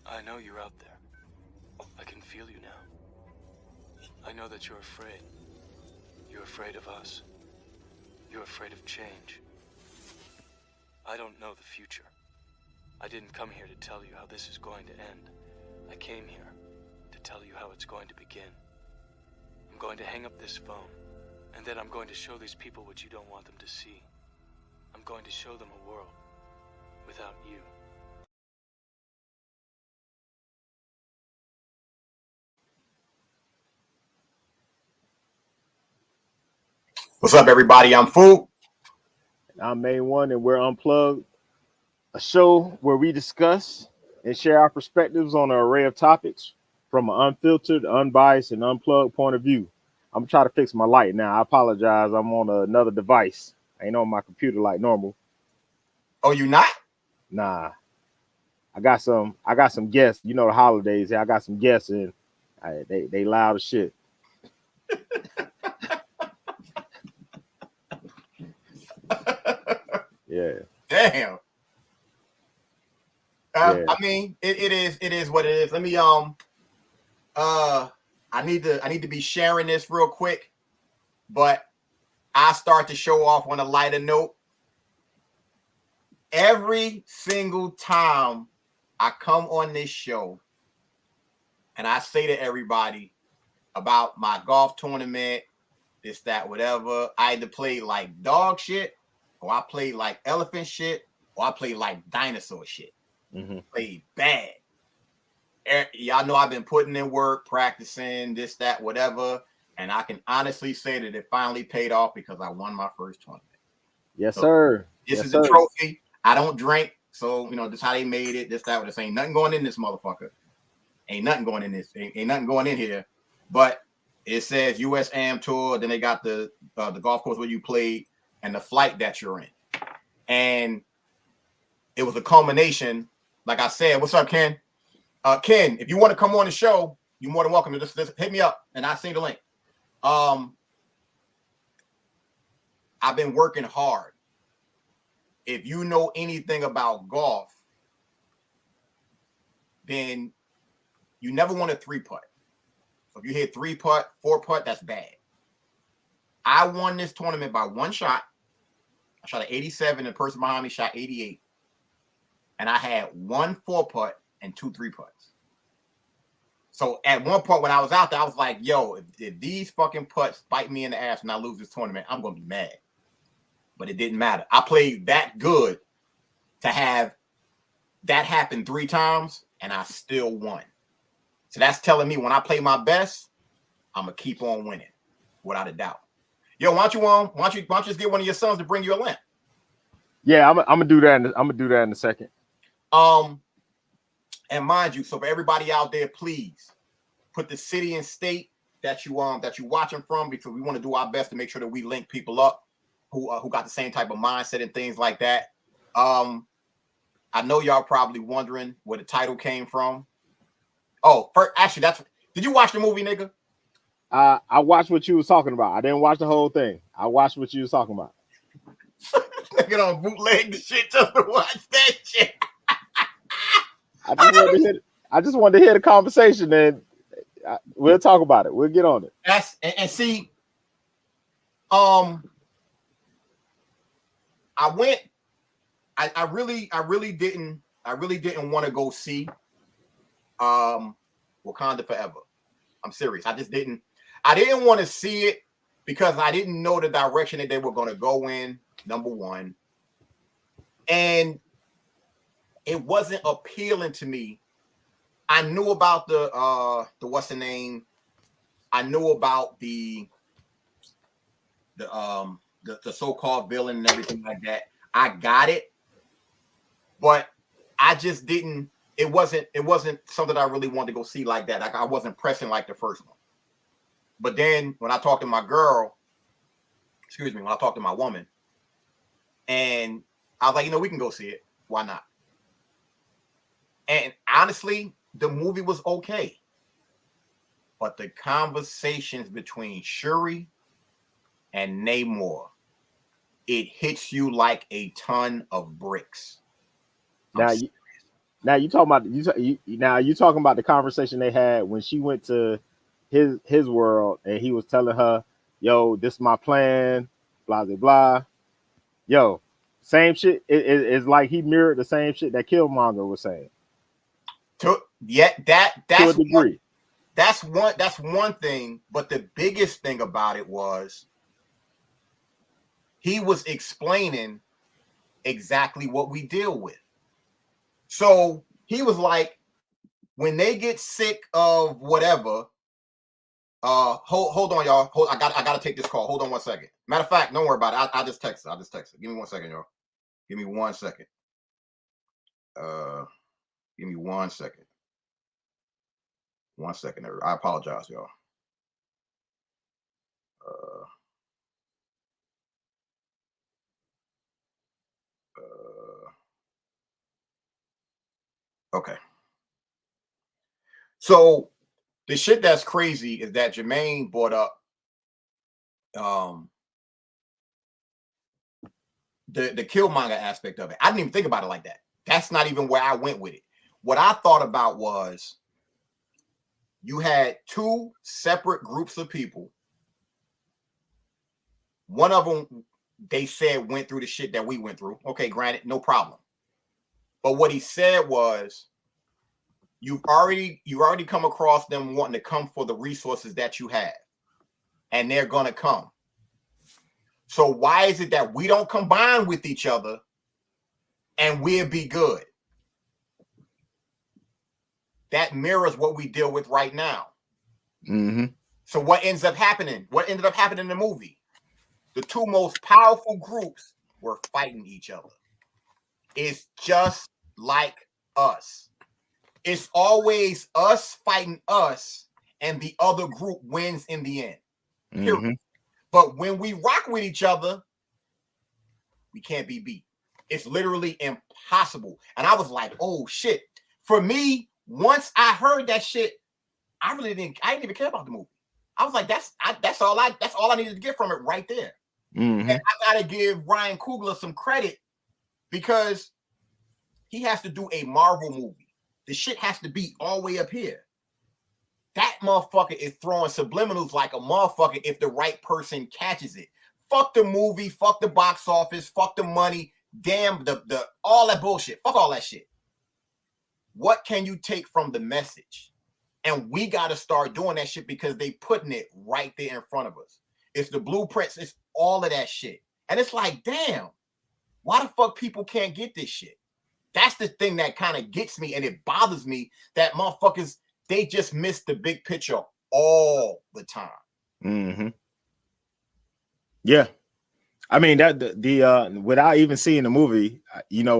I know you're out there. I can feel you now. I know that you're afraid. You're afraid of us. You're afraid of change. I don't know the future. I didn't come here to tell you how this is going to end. I came here to tell you how it's going to begin. I'm going to hang up this phone, and then I'm going to show these people what you don't want them to see. I'm going to show them a world without you. What's up, everybody? I'm Fu. I'm Main One, and we're Unplugged, a show where we discuss and share our perspectives on an array of topics from an unfiltered, unbiased, and unplugged point of view. I'm gonna try to fix my light now. I apologize. I'm on another device. I ain't on my computer like normal. Oh, you not? Nah, I got some. I got some guests. You know the holidays. I got some guests, and they loud as shit. Yeah. Damn. Yeah. I mean, it is what it is. Let me I need to be sharing this real quick, but I start to show off on a lighter note. Every single time I come on this show and I say to everybody about my golf tournament, this, that, whatever, I either played like dog shit, or I played like elephant shit, or I played like dinosaur shit. Mm-hmm. Played bad. Y'all know I've been putting in work, practicing, this, that, whatever. And I can honestly say that it finally paid off because I won my first tournament. Yes, sir. This yes, is sir. the trophy. I don't drink. So, you know, this is how they made it. This, that, this ain't nothing going in this motherfucker. Ain't nothing going in this. Ain't nothing going in here. But it says U.S. Am Tour. Then they got the golf course where you played and the flight that you're in. And it was a culmination. Like I said, what's up, Ken? Ken, if you want to come on the show, you're more than welcome to just hit me up and I'll send the link. I've been working hard. If you know anything about golf, then you never want a 3-putt. So if you hit 3-putt, 4-putt, that's bad. I won this tournament by one shot. I shot an 87, and the person behind me shot 88. And I had 1 4-putt and 2 3-putts. So at one point when I was out there, I was like, yo, if these fucking putts bite me in the ass and I lose this tournament, I'm going to be mad. But it didn't matter. I played that good to have that happen 3 times, and I still won. So that's telling me when I play my best, I'm going to keep on winning without a doubt. Yo, why don't you just get one of your sons to bring you a lamp? Yeah, I'm gonna do that. I'm gonna do that in a second. And mind you, so for everybody out there, please put the city and state that you watching from, because we want to do our best to make sure that we link people up who got the same type of mindset and things like that. I know y'all probably wondering where the title came from. Oh, actually, did you watch the movie, nigga? I watched what you was talking about. I didn't watch the whole thing. I watched what you was talking about. Nigga don't bootleg the shit just to watch that shit. I just wanted to hear the conversation, and we'll talk about it. We'll get on it. And see, I went. I really didn't want to go see Wakanda Forever. I'm serious. I didn't want to see it because I didn't know the direction that they were going to go in, number one. And it wasn't appealing to me. I knew about the what's the name? I knew about the so-called villain and everything like that. I got it, but I just didn't. It wasn't something I really wanted to go see like that. Like I wasn't pressing like the first one. But then when I talked to my girl, when I talked to my woman, and I was like, we can go see it. Why not? And honestly, the movie was okay. But the conversations between Shuri and Namor, it hits you like a ton of bricks. Now you talking about now you talking about the conversation they had when she went to his world and he was telling her, "Yo, this is my plan." Blah blah blah. Yo, same shit. It's like he mirrored the same shit that Killmonger was saying. That's to a degree. That's one thing. But the biggest thing about it was he was explaining exactly what we deal with. So he was like, when they get sick of whatever, hold on, y'all. I gotta take this call. Hold on 1 second. Matter of fact, don't worry about it. I just text her. Give me 1 second, y'all. Give me 1 second. Give me 1 second. 1 second. I apologize, y'all. Okay. So the shit that's crazy is that Jermaine brought up the Killmonger aspect of it. I didn't even think about it like that. That's not even where I went with it. What I thought about was you had two separate groups of people. One of them, they said, went through the shit that we went through. Okay, granted, no problem. But what he said was, you've already come across them wanting to come for the resources that you have, and they're gonna come. So why is it that we don't combine with each other and we'll be good? That mirrors what we deal with right now. Mm-hmm. So what ends up happening? What ended up happening in the movie? The two most powerful groups were fighting each other. It's just like us. It's always us fighting us, and the other group wins in the end. Mm-hmm. But when we rock with each other, we can't be beat. It's literally impossible. And I was like, oh shit. For me, once I heard that shit, I didn't even care about the movie. I was like, that's all I needed to get from it right there. Mm-hmm. And I gotta give Ryan Coogler some credit because he has to do a Marvel movie. The shit has to be all the way up here. That motherfucker is throwing subliminals like a motherfucker if the right person catches it. Fuck the movie, fuck the box office, fuck the money, damn the all that bullshit. Fuck all that shit. What can you take from the message? And we got to start doing that shit because they putting it right there in front of us. It's the blueprints, it's all of that shit. And it's like, damn, why the fuck people can't get this shit? That's the thing that kind of gets me, and it bothers me that motherfuckers, they just miss the big picture all the time. Mm-hmm. Yeah. I mean, that the without even seeing the movie,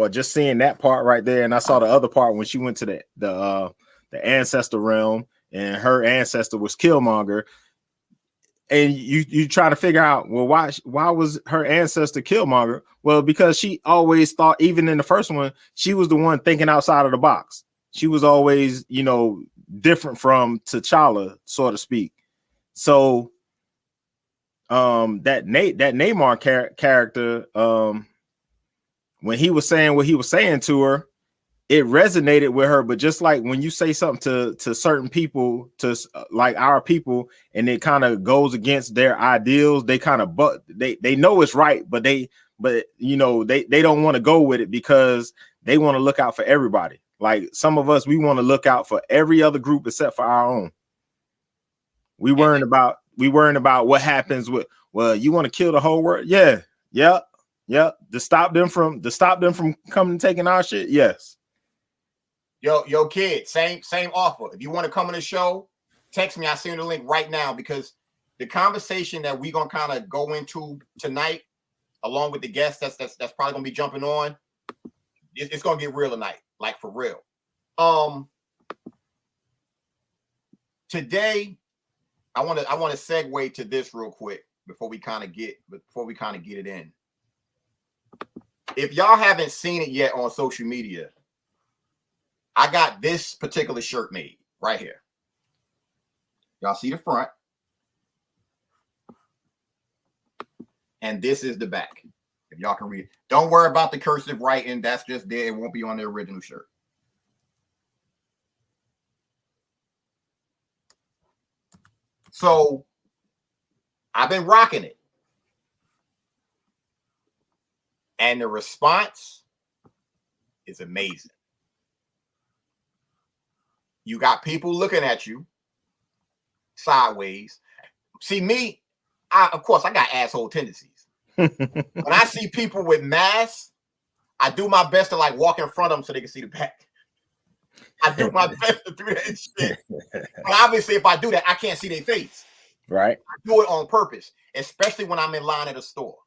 just seeing that part right there, and I saw the other part when she went to the ancestor realm and her ancestor was Killmonger, and you try to figure out, well, why was her ancestor Killmonger? Well, because she always thought, even in the first one, she was the one thinking outside of the box. She was always, different from T'Challa, so to speak. So that Namor character, when he was saying what he was saying to her, it resonated with her. But just like when you say something to certain people, to like our people, and it kind of goes against their ideals, they kind of they know it's right, but they don't want to go with it because they want to look out for everybody. Like some of us, we want to look out for every other group except for our own. We worrying about what happens with, well, you want to kill the whole world? Yeah. To stop them from coming and taking our shit. Yes. Yo, kid, same offer. If you want to come on the show, text me. I send you the link right now because the conversation that we're gonna kind of go into tonight, along with the guests that's probably gonna be jumping on, it's gonna get real tonight, like for real. Today, I want to segue to this real quick before we kind of get it in. If y'all haven't seen it yet on social media, I got this particular shirt made right here. Y'all see the front. And this is the back. If y'all can read it. Don't worry about the cursive writing. That's just there. It won't be on the original shirt. So I've been rocking it. And the response is amazing. You got people looking at you sideways. See me, of course, I got asshole tendencies. When I see people with masks, I do my best to like walk in front of them so they can see the back. I do my best to do that shit. But obviously, if I do that, I can't see their face. Right. I do it on purpose, especially when I'm in line at a store.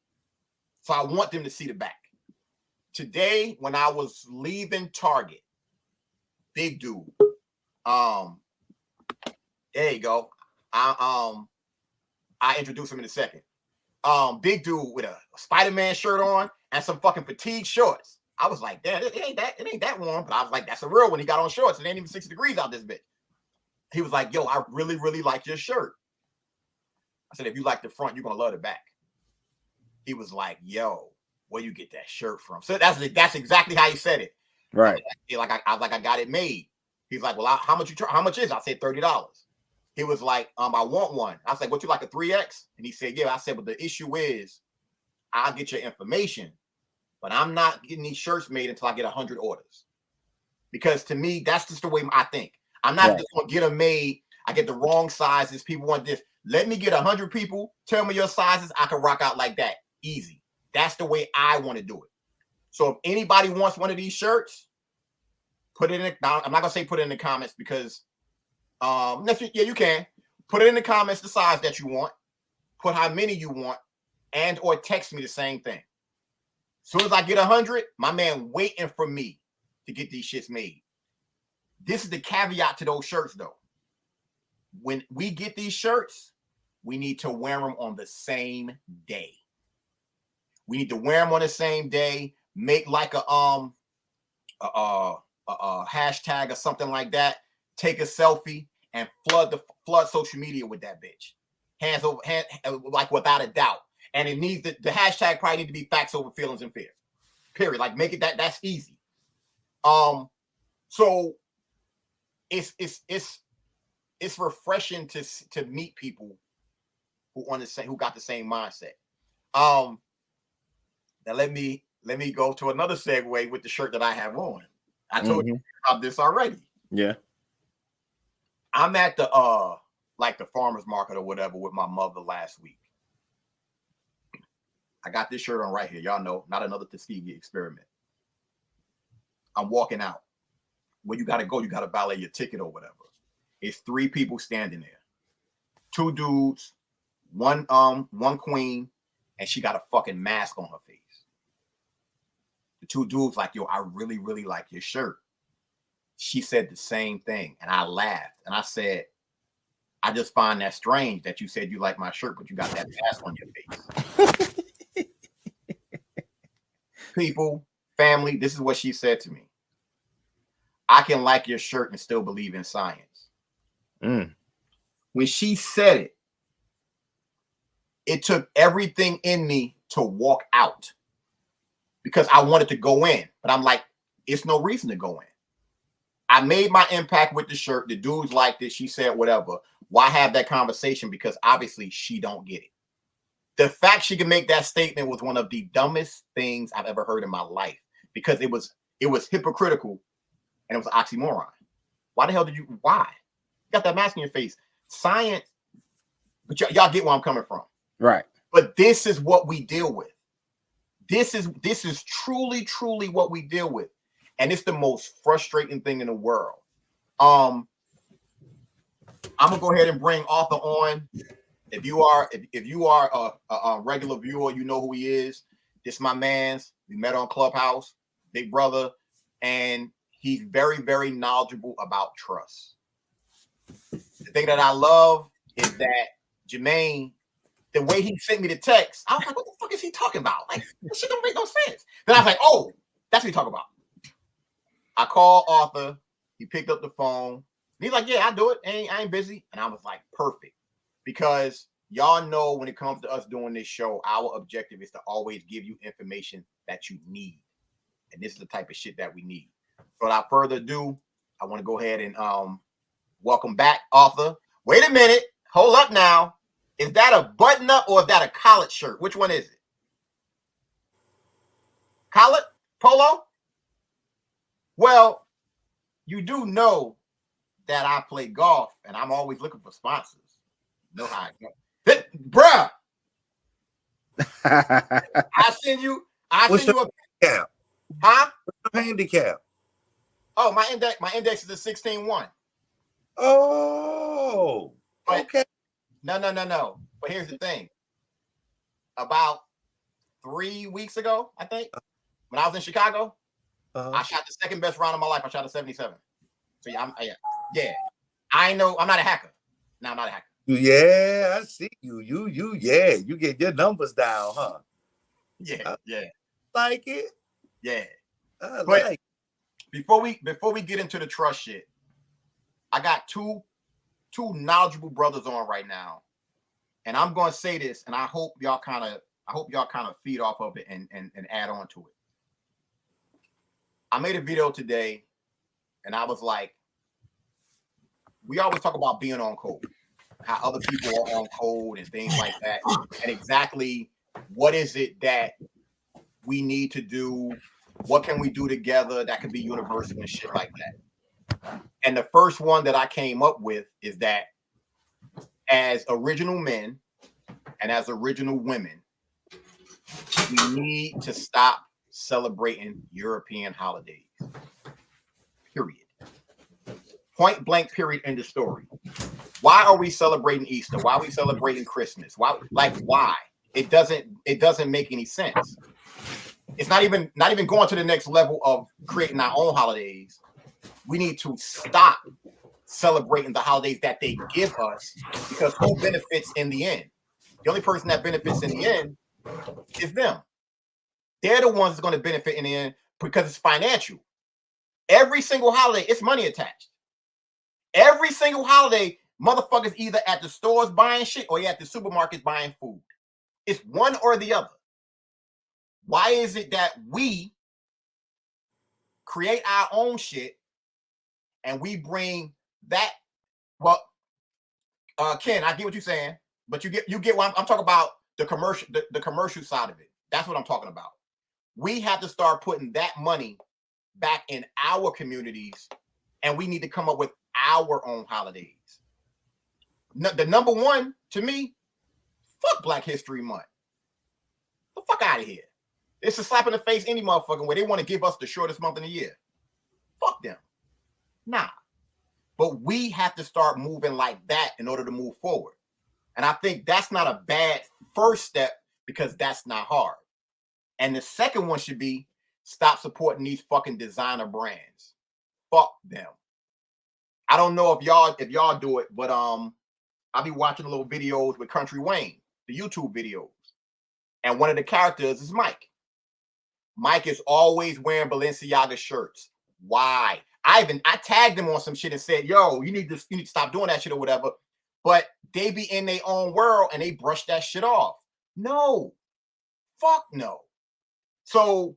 So I want them to see the back. Today, when I was leaving Target, big dude. There you go. I introduce him in a second. Big dude with a Spider-Man shirt on and some fucking fatigue shorts. I was like, damn, it ain't that warm. But I was like, that's a real one. He got on shorts. It ain't even 60 degrees out this bitch. He was like, yo, I really, really like your shirt. I said, if you like the front, you're gonna love the back. He was like, yo, where you get that shirt from? So that's exactly how he said it. Right. I got it made. He's like, well, how much is it? I said $30. He was like, I want one. I was like, what, you like a 3X? And he said, yeah. I said, but the issue is I'll get your information, but I'm not getting these shirts made until I get 100 orders. Because to me, that's just the way I think. I'm not just going to get them made. I get the wrong sizes. People want this. Let me get 100 people. Tell me your sizes. I can rock out like that. Easy. That's the way I want to do it. So if anybody wants one of these shirts, put it in. I'm not going to say put it in the comments because, you can. Put it in the comments the size that you want. Put how many you want. And or text me the same thing. As soon as I get 100, my man waiting for me to get these shits made. This is the caveat to those shirts, though. When we get these shirts, we need to wear them on the same day. We need to wear them on the same day. Make like a hashtag or something like that. Take a selfie and flood social media with that bitch. Hands over, like without a doubt. And it needs the hashtag probably need to be facts over feelings and fear. Period. Like make it that's easy. So it's refreshing to meet people who got the same mindset. Now let me go to another segue with the shirt that I have on. I told you about this already. Yeah. I'm at the like the farmer's market or whatever with my mother last week. I got this shirt on right here. Y'all know, not another Tuskegee experiment. I'm walking out. Where you gotta go, you gotta valet your ticket or whatever. It's 3 people standing there. 2 dudes, one queen, and she got a fucking mask on her face. The 2 dudes like, yo, I really, really like your shirt. She said the same thing, and I laughed, and I said, I just find that strange that you said you like my shirt, but you got that mask on your face. People, family, this is what she said to me. I can like your shirt and still believe in science. When she said it, it took everything in me to walk out because I wanted to go in, but I'm like, it's no reason to go in. I made my impact with the shirt. The dudes liked it. She said whatever. Why have that conversation? Because obviously she don't get it. The fact she can make that statement was one of the dumbest things I've ever heard in my life because it was hypocritical and it was an oxymoron. Why the hell why? You got that mask on your face. Science, but y'all get where I'm coming from. Right. But this is what we deal with. This is truly, truly what we deal with. And it's the most frustrating thing in the world. I'm gonna go ahead and bring Arthur on. If you are a regular viewer, you know who he is. This my man's. We met on Clubhouse, big brother, and he's very, very knowledgeable about trust. The thing that I love is that Jermaine, the way he sent me the text, I was like, what the fuck is he talking about? Like, this shit don't make no sense. Then I was like, oh, that's what he talking about. I called Arthur. He picked up the phone. He's like, yeah, I do it. I ain't busy. And I was like, perfect. Because y'all know when it comes to us doing this show, our objective is to always give you information that you need. And this is the type of shit that we need. So without further ado, I want to go ahead and welcome back Arthur. Wait a minute. Hold up now. Is that a button up or is that a collared shirt? Which one is it? Collared? Polo? Well, you do know that I play golf and I'm always looking for sponsors. You know how I go. Bruh. I send you a handicap. Huh? What's the handicap? Oh, my index is a 16-1. Oh, but okay. No. But here's the thing. About 3 weeks ago, I think, when I was in Chicago, I shot the second best round of my life. I shot a 77. So yeah. I know I'm not a hacker. No, I'm not a hacker. Yeah, I see you. Yeah, you get your numbers down, huh? Yeah. Like it. Yeah. I but like. Before we get into the trust shit, I got two knowledgeable brothers on right now, and I'm going to say this, and I hope y'all kind of feed off of it and add on to it. I made a video today, and I was like, we always talk about being on code, how other people are on code and things like that, and exactly what is it that we need to do, what can we do together that could be universal and shit like that. And the first one that I came up with is that as original men and as original women, we need to stop celebrating European holidays. Period. Point blank, period, end of story. Why are we celebrating Easter? Why are we celebrating Christmas? Why? It doesn't make any sense. It's not even going to the next level of creating our own holidays. We need to stop celebrating the holidays that they give us, because who benefits in the end? The only person that benefits in the end is them. They're the ones that's going to benefit in the end because it's financial. Every single holiday, it's money attached. Every single holiday, motherfuckers either at the stores buying shit or you're at the supermarkets buying food. It's one or the other. Why is it that we create our own shit and we bring that? Well, Ken, I get what you're saying, but you get what I'm talking about. The commercial side of it. That's what I'm talking about. We have to start putting that money back in our communities, and we need to come up with our own holidays. The number one to me, fuck Black History Month. The fuck out of here. It's a slap in the face any motherfucking way. They want to give us the shortest month in the year. Fuck them. Nah. But we have to start moving like that in order to move forward. And I think that's not a bad first step, because that's not hard. And the second one should be stop supporting these fucking designer brands. Fuck them. I don't know if y'all do it, but I'll be watching little videos with Country Wayne, the YouTube videos. And one of the characters is Mike. Mike is always wearing Balenciaga shirts. Why? I tagged him on some shit and said, yo, you need to stop doing that shit or whatever. But they be in their own world and they brush that shit off. No. Fuck no. So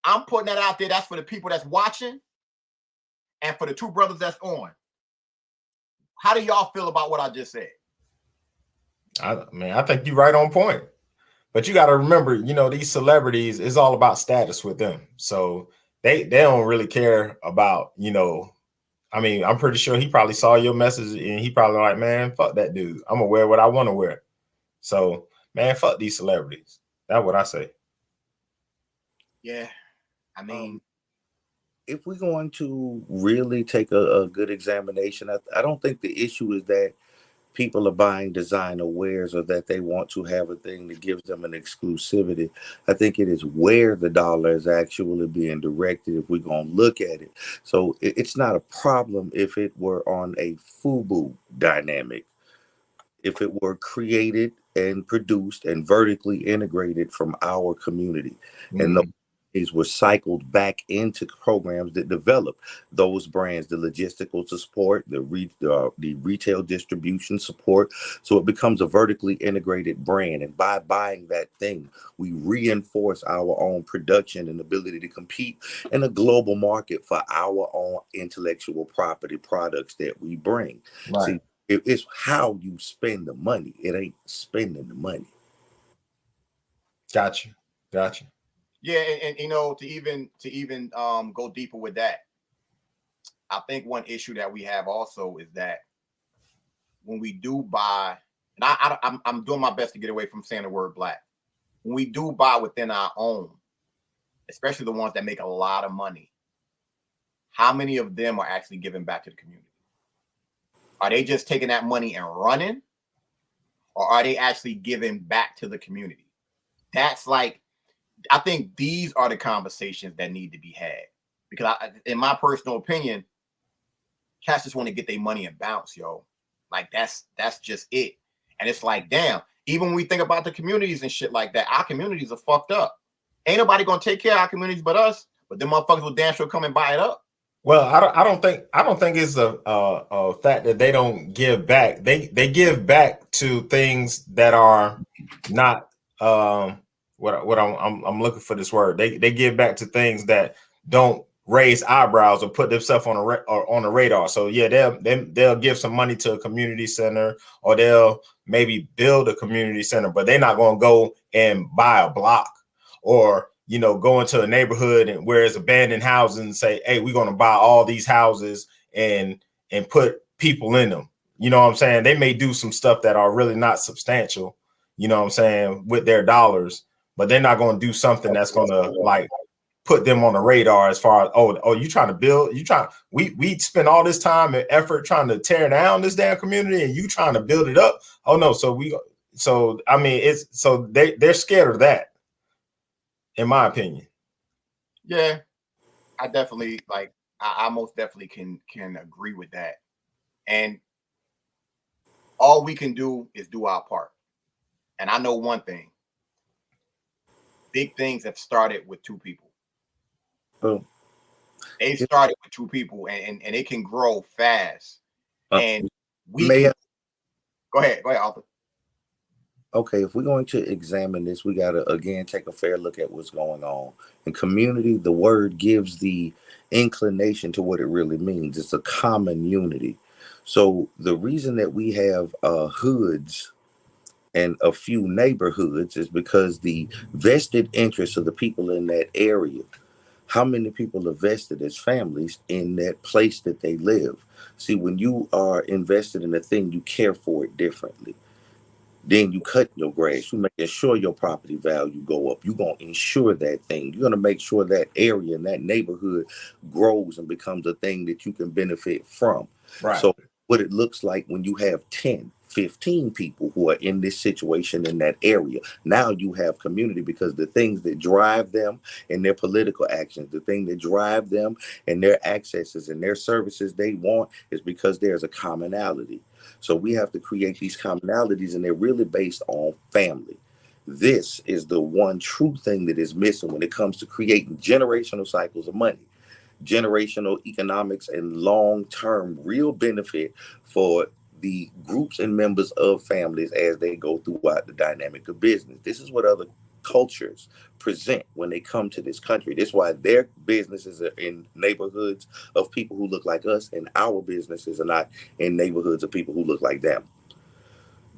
I'm putting that out there. That's for the people that's watching and for the two brothers that's on. How do y'all feel about what I just said? I think you're right on point. But you got to remember, these celebrities, it's all about status with them. So they don't really care about, I'm pretty sure he probably saw your message and he probably like, man, fuck that dude. I'm going to wear what I want to wear. So, man, fuck these celebrities. That's what I say. Yeah. If we're going to really take a good examination, I don't think the issue is that people are buying designer wares or that they want to have a thing that gives them an exclusivity. I think it is where the dollar is actually being directed if we're going to look at it. So it's not a problem if it were on a FUBU dynamic, if it were created and produced and vertically integrated from our community. And these were cycled back into programs that develop those brands, the logistical support, the retail distribution support. So it becomes a vertically integrated brand. And by buying that thing, we reinforce our own production and ability to compete in a global market for our own intellectual property products that we bring. Right. See, It's how you spend the money. It ain't spending the money. Gotcha. Yeah, and to even go deeper with that, I think one issue that we have also is that when we do buy, and I'm doing my best to get away from saying the word black. When we do buy within our own, especially the ones that make a lot of money, how many of them are actually giving back to the community? Are they just taking that money and running, or are they actually giving back to the community? That's like, I think these are the conversations that need to be had, because in my personal opinion, cats just want to get their money and bounce, yo. Like that's just it. And it's like, damn, even when we think about the communities and shit like that, our communities are fucked up. Ain't nobody gonna take care of our communities but us. But them motherfuckers will damn sure come and buy it up. Well, I don't think it's a fact that they don't give back. They give back to things that are not what I'm looking for this word. They give back to things that don't raise eyebrows or put themselves on the radar. So yeah, they'll give some money to a community center, or they'll maybe build a community center, but they're not going to go and buy a block, or go into a neighborhood and where it's abandoned houses and say, hey, we're going to buy all these houses and put people in them. You know what I'm saying? They may do some stuff that are really not substantial, you know what I'm saying, with their dollars, but they're not going to do something that's going to like put them on the radar as far as, oh, you trying to build, we spend all this time and effort trying to tear down this damn community and you trying to build it up. Oh no. I mean, they're scared of that, in my opinion. Yeah, I definitely I most definitely can agree with that. And all we can do is do our part. And I know one thing. Big things have started with two people. Oh. They started with two people, and it can grow fast. And go ahead, Arthur. Okay, if we're going to examine this, we got to again take a fair look at what's going on. In community, the word gives the inclination to what it really means. It's a common unity. So the reason that we have hoods and a few neighborhoods is because the vested interests of the people in that area. How many people are vested as families in that place that they live? See, when you are invested in a thing, you care for it differently. Then you cut your grass. You making sure your property value go up. You're going to insure that thing. You're going to make sure that area and that neighborhood grows and becomes a thing that you can benefit from. Right. So what it looks like when you have 10, 15 people who are in this situation in that area. Now you have community, because the things that drive them and their political actions, the thing that drive them and their accesses and their services they want, is because there's a commonality. So we have to create these commonalities, and they're really based on family. This is the one true thing that is missing when it comes to creating generational cycles of money, generational economics, and long-term real benefit for the groups and members of families as they go throughout the dynamic of business. This is what other cultures present when they come to this country. That's why their businesses are in neighborhoods of people who look like us, and our businesses are not in neighborhoods of people who look like them,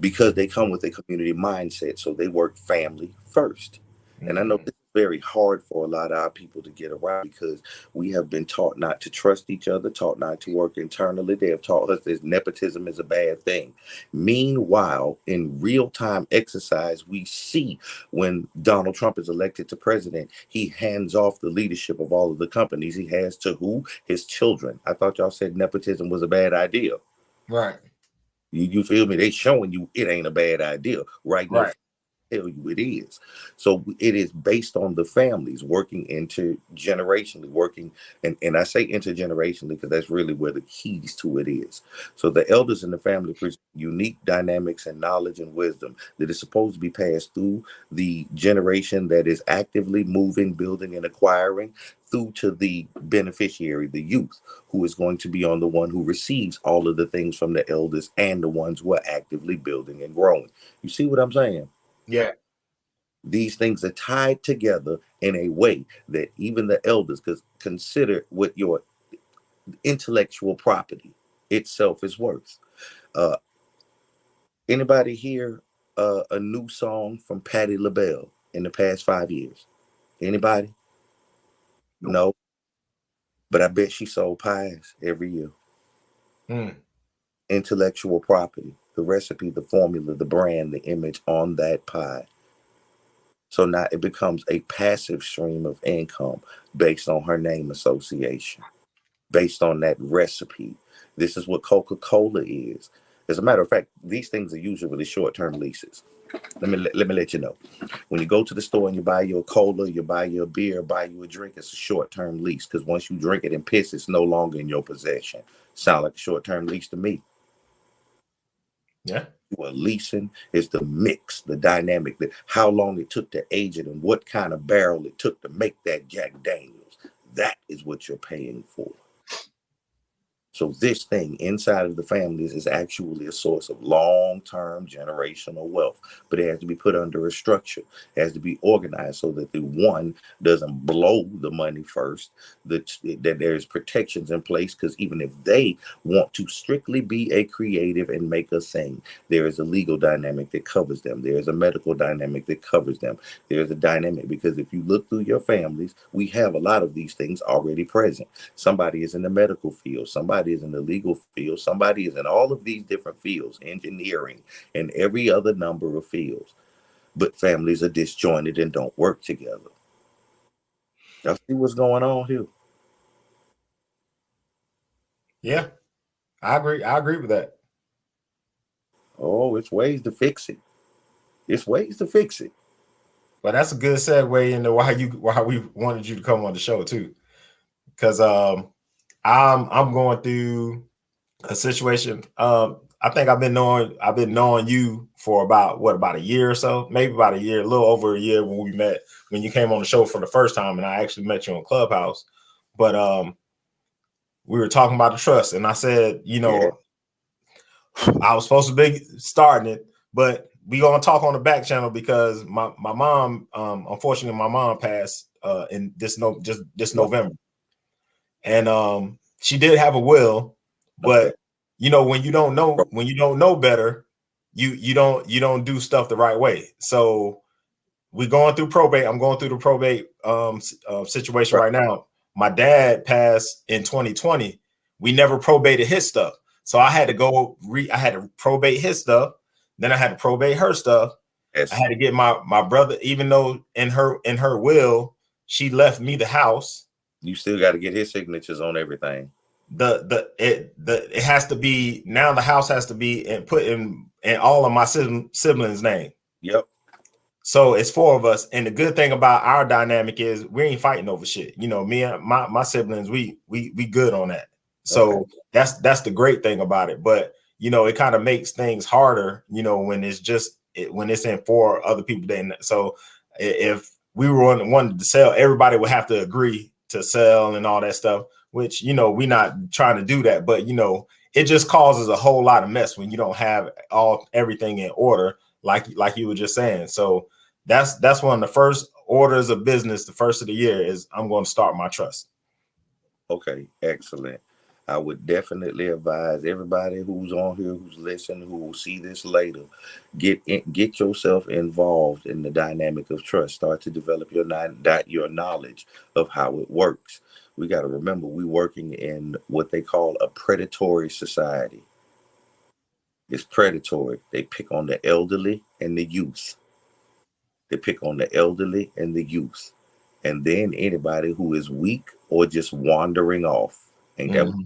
because they come with a community mindset. So they work family first. And I know this is very hard for a lot of our people to get around, because we have been taught not to trust each other, taught not to work internally. They have taught us that nepotism is a bad thing. Meanwhile, in real time exercise, we see when Donald Trump is elected to president, he hands off the leadership of all of the companies he has to who? His children. I thought y'all said nepotism was a bad idea. Right. You feel me? They showing you it ain't a bad idea. Right. Tell you it is. So it is based on the families working intergenerationally, and I say intergenerationally because that's really where the keys to it is. So the elders in the family present unique dynamics and knowledge and wisdom that is supposed to be passed through the generation that is actively moving, building, and acquiring, through to the beneficiary, the youth, who is going to be on the one who receives all of the things from the elders and the ones who are actively building and growing. You see what I'm saying? Yeah. These things are tied together in a way that even the elders could consider what your intellectual property itself is worth. Uh, Anybody hear a new song from Patti LaBelle in the past 5 years? Anybody? Nope. No, but I bet she sold pies every year. Mm. Intellectual property, the recipe, the formula, the brand, the image on that pie. So now it becomes a passive stream of income based on her name association, based on that recipe. This is what Coca-Cola is. As a matter of fact, these things are usually short-term leases. Let me let you know. When you go to the store and you buy your cola, you buy your beer, buy you a drink, it's a short-term lease, because once you drink it and piss, it's no longer in your possession. Sound like a short-term lease to me. Yeah. You are leasing is the mix, the dynamic, that how long it took to age it and what kind of barrel it took to make that Jack Daniels. That is what you're paying for. So this thing inside of the families is actually a source of long-term generational wealth, but it has to be put under a structure. It has to be organized so that the one doesn't blow the money first, that there's protections in place, because even if they want to strictly be a creative and make a thing, there is a legal dynamic that covers them. There is a medical dynamic that covers them. There is a dynamic, because if you look through your families, we have a lot of these things already present. Somebody is in the medical field, somebody is in the legal field, somebody is in all of these different fields, engineering, and every other number of fields. But families are disjointed and don't work together. Y'all see what's going on here? Yeah. I agree. I agree with that. Oh, it's ways to fix it. It's ways to fix it. But that's a good segue into why we wanted you to come on the show too. Because I'm going through a situation. I think I've been knowing you for about a year or so, maybe about a year, a little over a year when we met, when you came on the show for the first time, and I actually met you on Clubhouse. But we were talking about the trust, and I said, Yeah. I was supposed to be starting it, but we gonna talk on the back channel because my mom, unfortunately, my mom passed in this November, and she did have a will, but Okay. when you don't know better, you don't do stuff the right way. So we're going through probate. I'm going through the probate situation Right. right now. My dad passed in 2020. We never probated his stuff. So I had to I had to probate his stuff. Then I had to probate her stuff. I Yes. had to get my brother, even though in her will, she left me the house. You still got to get his signatures on everything. It has to be, now the house has to be put in all of my siblings' name. Yep. So it's four of us, and the good thing about our dynamic is we ain't fighting over shit. Me and my siblings, we good on that. So Okay. that's the great thing about it. But it kind of makes things harder. When it's when it's in four other people. So if we were wanted to sell, everybody would have to agree to sell and all that stuff. Which we're not trying to do that, but it just causes a whole lot of mess when you don't have everything in order, like you were just saying. So that's one of the first orders of business. The first of the year is I'm going to start my trust. Okay, excellent. I would definitely advise everybody who's on here, who's listening, who will see this later, get yourself involved in the dynamic of trust. Start to develop your knowledge of how it works. We got to remember we're working in what they call a predatory society. It's predatory. They pick on the elderly and the youth. They pick on the elderly and the youth. And then anybody who is weak or just wandering off. Ain't that Mm-hmm.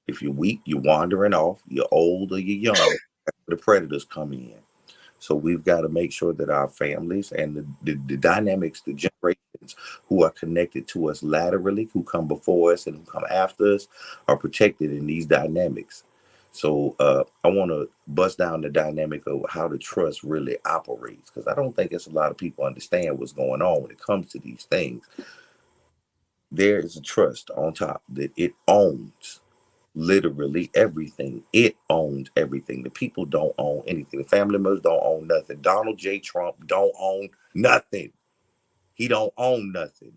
If you're weak, you're wandering off, you're old or you're young, that's where the predators come in. So we've got to make sure that our families and the dynamics, the generations who are connected to us laterally, who come before us and who come after us, are protected in these dynamics. So I want to bust down the dynamic of how the trust really operates, because I don't think it's a lot of people understand what's going on when it comes to these things. There is a trust on top that it owns literally everything. It owns everything. The people don't own anything. The family members don't own nothing. Donald J. Trump don't own nothing. He don't own nothing.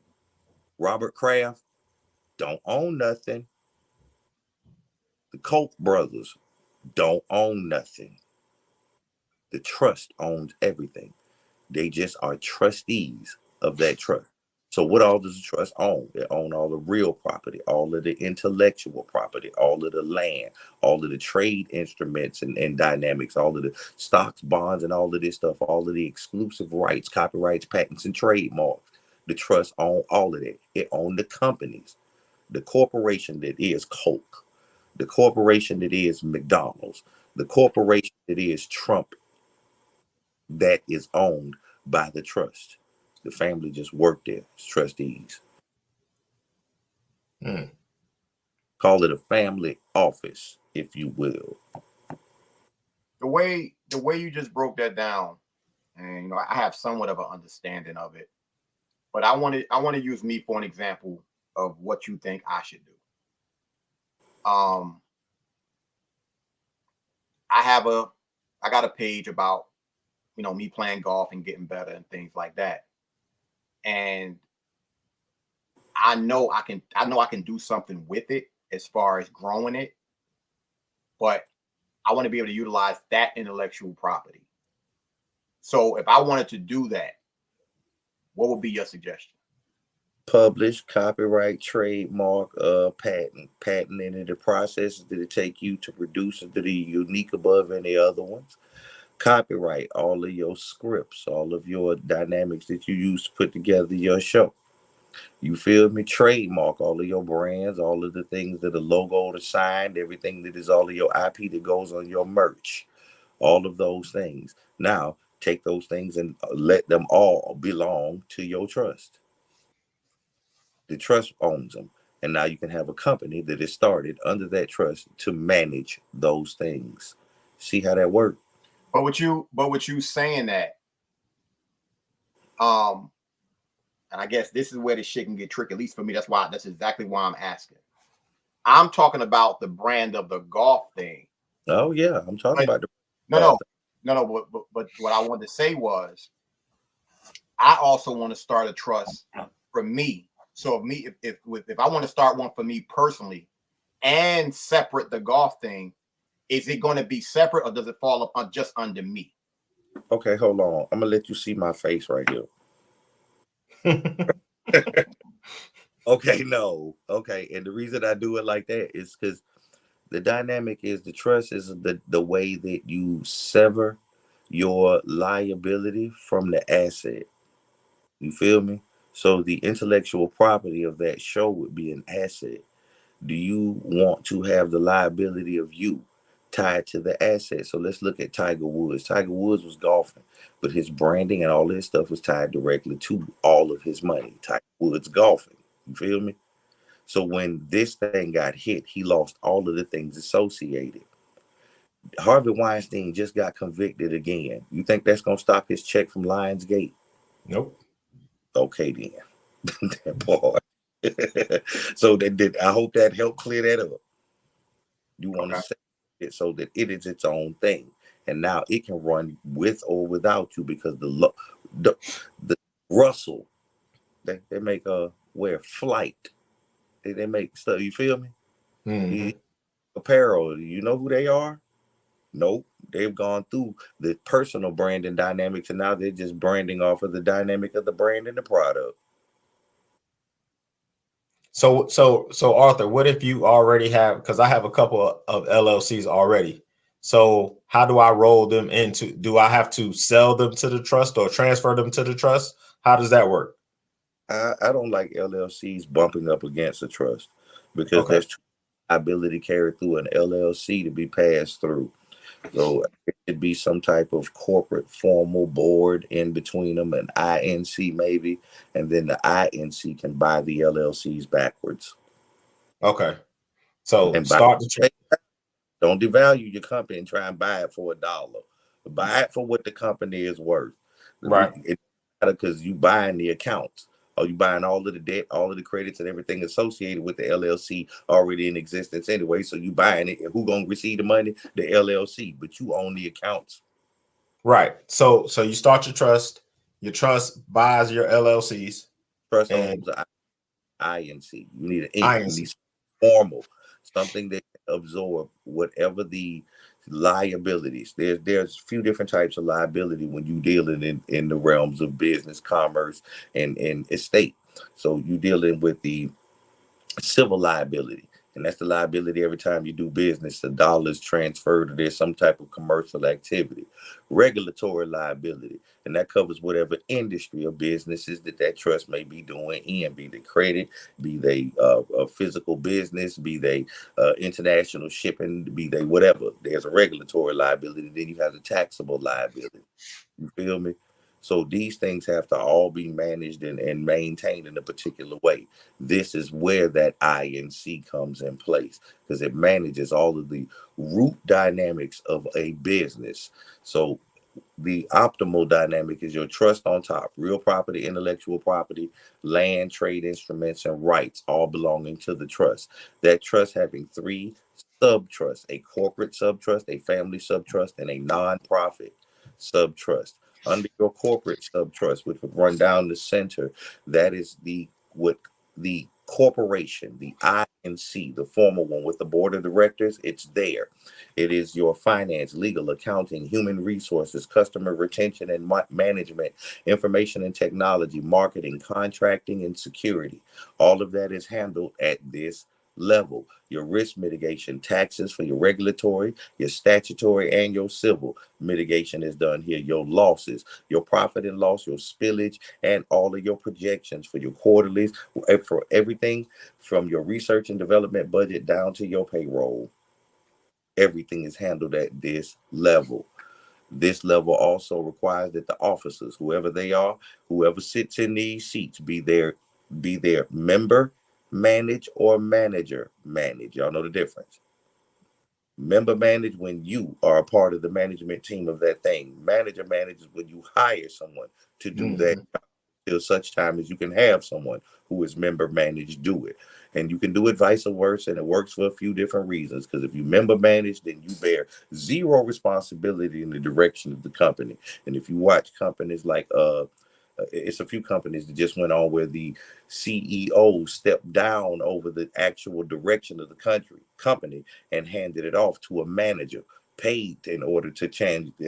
Robert Kraft don't own nothing. The Koch brothers don't own nothing. The trust owns everything. They just are trustees of that trust. So what all does the trust own? They own all the real property, all of the intellectual property, all of the land, all of the trade instruments and dynamics, all of the stocks, bonds, and all of this stuff, all of the exclusive rights, copyrights, patents, and trademarks. The trust own all of that. It owned the companies, the corporation that is Coke, the corporation that is McDonald's, the corporation that is Trump, that is owned by the trust. The family just worked there as trustees. Mm. Call it a family office, if you will. The way you just broke that down, and you know, I have somewhat of an understanding of it, but I want to use me for an example of what you think I should do. I got a page about, you know, me playing golf and getting better and things like that. And I know I can do something with it as far as growing it, but I want to be able to utilize that intellectual property. So if I wanted to do that, what would be your suggestion? Publish, copyright, trademark, patent any of the processes that it take you to produce that are unique above any other ones. Copyright all of your scripts, all of your dynamics that you use to put together your show. You feel me? Trademark all of your brands, all of the things that are logo to sign, everything that is all of your IP that goes on your merch, all of those things. Now, take those things and let them all belong to your trust. The trust owns them. And now you can have a company that is started under that trust to manage those things. See how that works? But with you saying that, and I guess this is where the shit can get tricky, at least for me. That's exactly why I'm asking. I'm talking about the brand of the golf thing. Oh, yeah. I'm talking about the no, golf. no. But what I wanted to say was, I also want to start a trust for me. So if I want to start one for me personally and separate the golf thing, is it going to be separate or does it fall up on just under me? Okay, hold on. I'm gonna let you see my face right here. Okay, no. Okay. And the reason I do it like that is because the dynamic is the trust is the way that you sever your liability from the asset. You feel me? So the intellectual property of that show would be an asset. Do you want to have the liability of you tied to the asset? So let's look at Tiger Woods. Tiger Woods was golfing, but his branding and all his stuff was tied directly to all of his money. Tiger Woods golfing. You feel me? So when this thing got hit, he lost all of the things associated. Harvey Weinstein just got convicted again. You think that's going to stop his check from Lionsgate? Nope. Okay, then. That part. So I hope that helped clear that up. You want to say it so that it is its own thing, and now it can run with or without you because the Russell they make wear flight. They make stuff. You feel me? Mm-hmm. Apparel. You know who they are? Nope. They've gone through the personal branding dynamics, and now they're just branding off of the dynamic of the brand and the product. So Arthur, what if you already have? Because I have a couple of LLCs already. So how do I roll them into? Do I have to sell them to the trust or transfer them to the trust? How does that work? I don't like LLCs bumping up against the trust because Okay. there's liability carried through an LLC to be passed through. So it should be some type of corporate formal board in between them, an INC maybe, and then the INC can buy the LLCs backwards. Okay. So And start the don't devalue your company and try and buy it for $1. Buy it for what the company is worth. right. Because you buying the accounts. Or you buying all of the debt, all of the credits and everything associated with the LLC already in existence anyway. So you buying it, and who gonna receive the money? The LLC, but you own the accounts. Right. So you start your trust. Your trust buys your LLCs Trust and owns the INC. You need an ink. You INC. need formal, something that absorb whatever the liabilities. There's a few different types of liability when you dealing in the realms of business, commerce, and estate. So you dealing with the civil liability. And that's the liability every time you do business, the dollars transferred or there's some type of commercial activity. Regulatory liability, and that covers whatever industry or businesses that trust may be doing in, be they credit, be they a physical business, be they international shipping, be they whatever. There's a regulatory liability. Then you have the taxable liability. You feel me? So these things have to all be managed and maintained in a particular way. This is where that INC comes in place because it manages all of the root dynamics of a business. So the optimal dynamic is your trust on top, real property, intellectual property, land, trade instruments, and rights, all belonging to the trust. That trust having three subtrusts: a corporate subtrust, a family subtrust, and a nonprofit subtrust. Under your corporate subtrust, which would run down the center, that is the corporation, the INC, the formal one with the board of directors. It's there. It is your finance, legal, accounting, human resources, customer retention and management, information and technology, marketing, contracting, and security. All of that is handled at this level. Your risk mitigation, taxes for your regulatory, your statutory, and your civil mitigation is done here. Your losses, your profit and loss, your spillage, and all of your projections for your quarterlies, for everything from your research and development budget down to your payroll. Everything is handled at this level. This level also requires that the officers, whoever they are, whoever sits in these seats, be their member, manage, or manager manage. Y'all know the difference. Member manage when you are a part of the management team of that thing. Manager manages when you hire someone to do that till such time as you can have someone who is member managed do it. And you can do it vice versa, and it works for a few different reasons. Because if you member manage, then you bear zero responsibility in the direction of the company. And if you watch companies like it's a few companies that just went on where the CEO stepped down over the actual direction of the company and handed it off to a manager paid in order to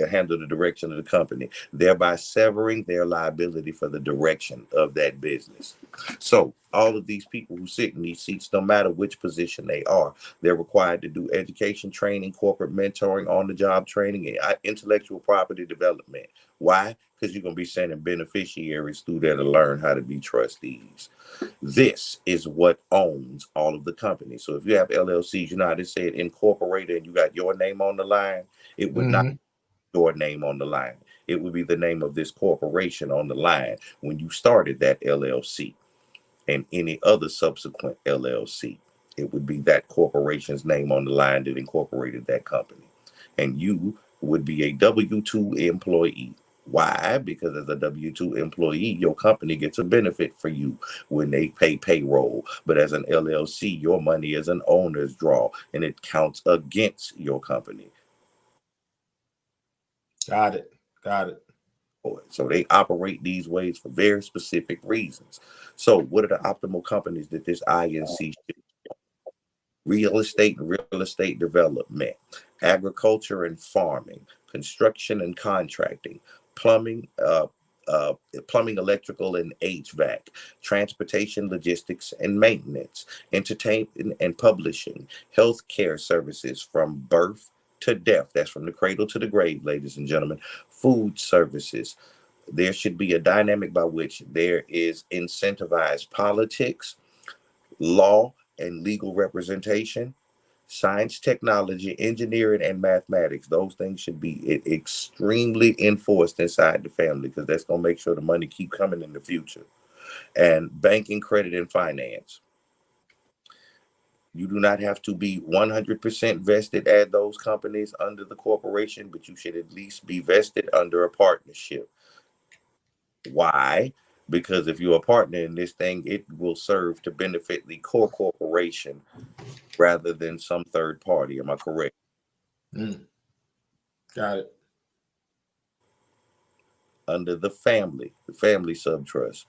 handle the direction of the company, thereby severing their liability for the direction of that business. So all of these people who sit in these seats, no matter which position they are, they're required to do education, training, corporate mentoring, on-the-job training, and intellectual property development. Why? Because you're going to be sending beneficiaries through there to learn how to be trustees. This is what owns all of the companies. So if you have LLCs, you know how they say it, incorporated, and you got your name on the line, it would not be your name on the line. It would be the name of this corporation on the line when you started that LLC and any other subsequent LLC. It would be that corporation's name on the line that incorporated that company. And you would be a W-2 employee. Why? Because as a W-2 employee, your company gets a benefit for you when they pay payroll. But as an LLC, your money is an owner's draw and it counts against your company. Got it. Got it. So they operate these ways for very specific reasons. So what are the optimal companies that this INC should? Real estate and real estate development, agriculture and farming, construction and contracting, plumbing, plumbing, electrical and HVAC, transportation, logistics and maintenance, entertainment and publishing, healthcare services from birth to death. That's from the cradle to the grave, ladies and gentlemen. Food services. There should be a dynamic by which there is incentivized politics, law and legal representation, science, technology, engineering, and mathematics. Those things should be extremely enforced inside the family because that's going to make sure the money keep coming in the future. And banking, credit, and finance. You do not have to be 100% vested at those companies under the corporation, but you should at least be vested under a partnership. Why? Because if you're a partner in this thing, it will serve to benefit the core corporation rather than some third party. Am I correct? Got it. Under the family subtrust,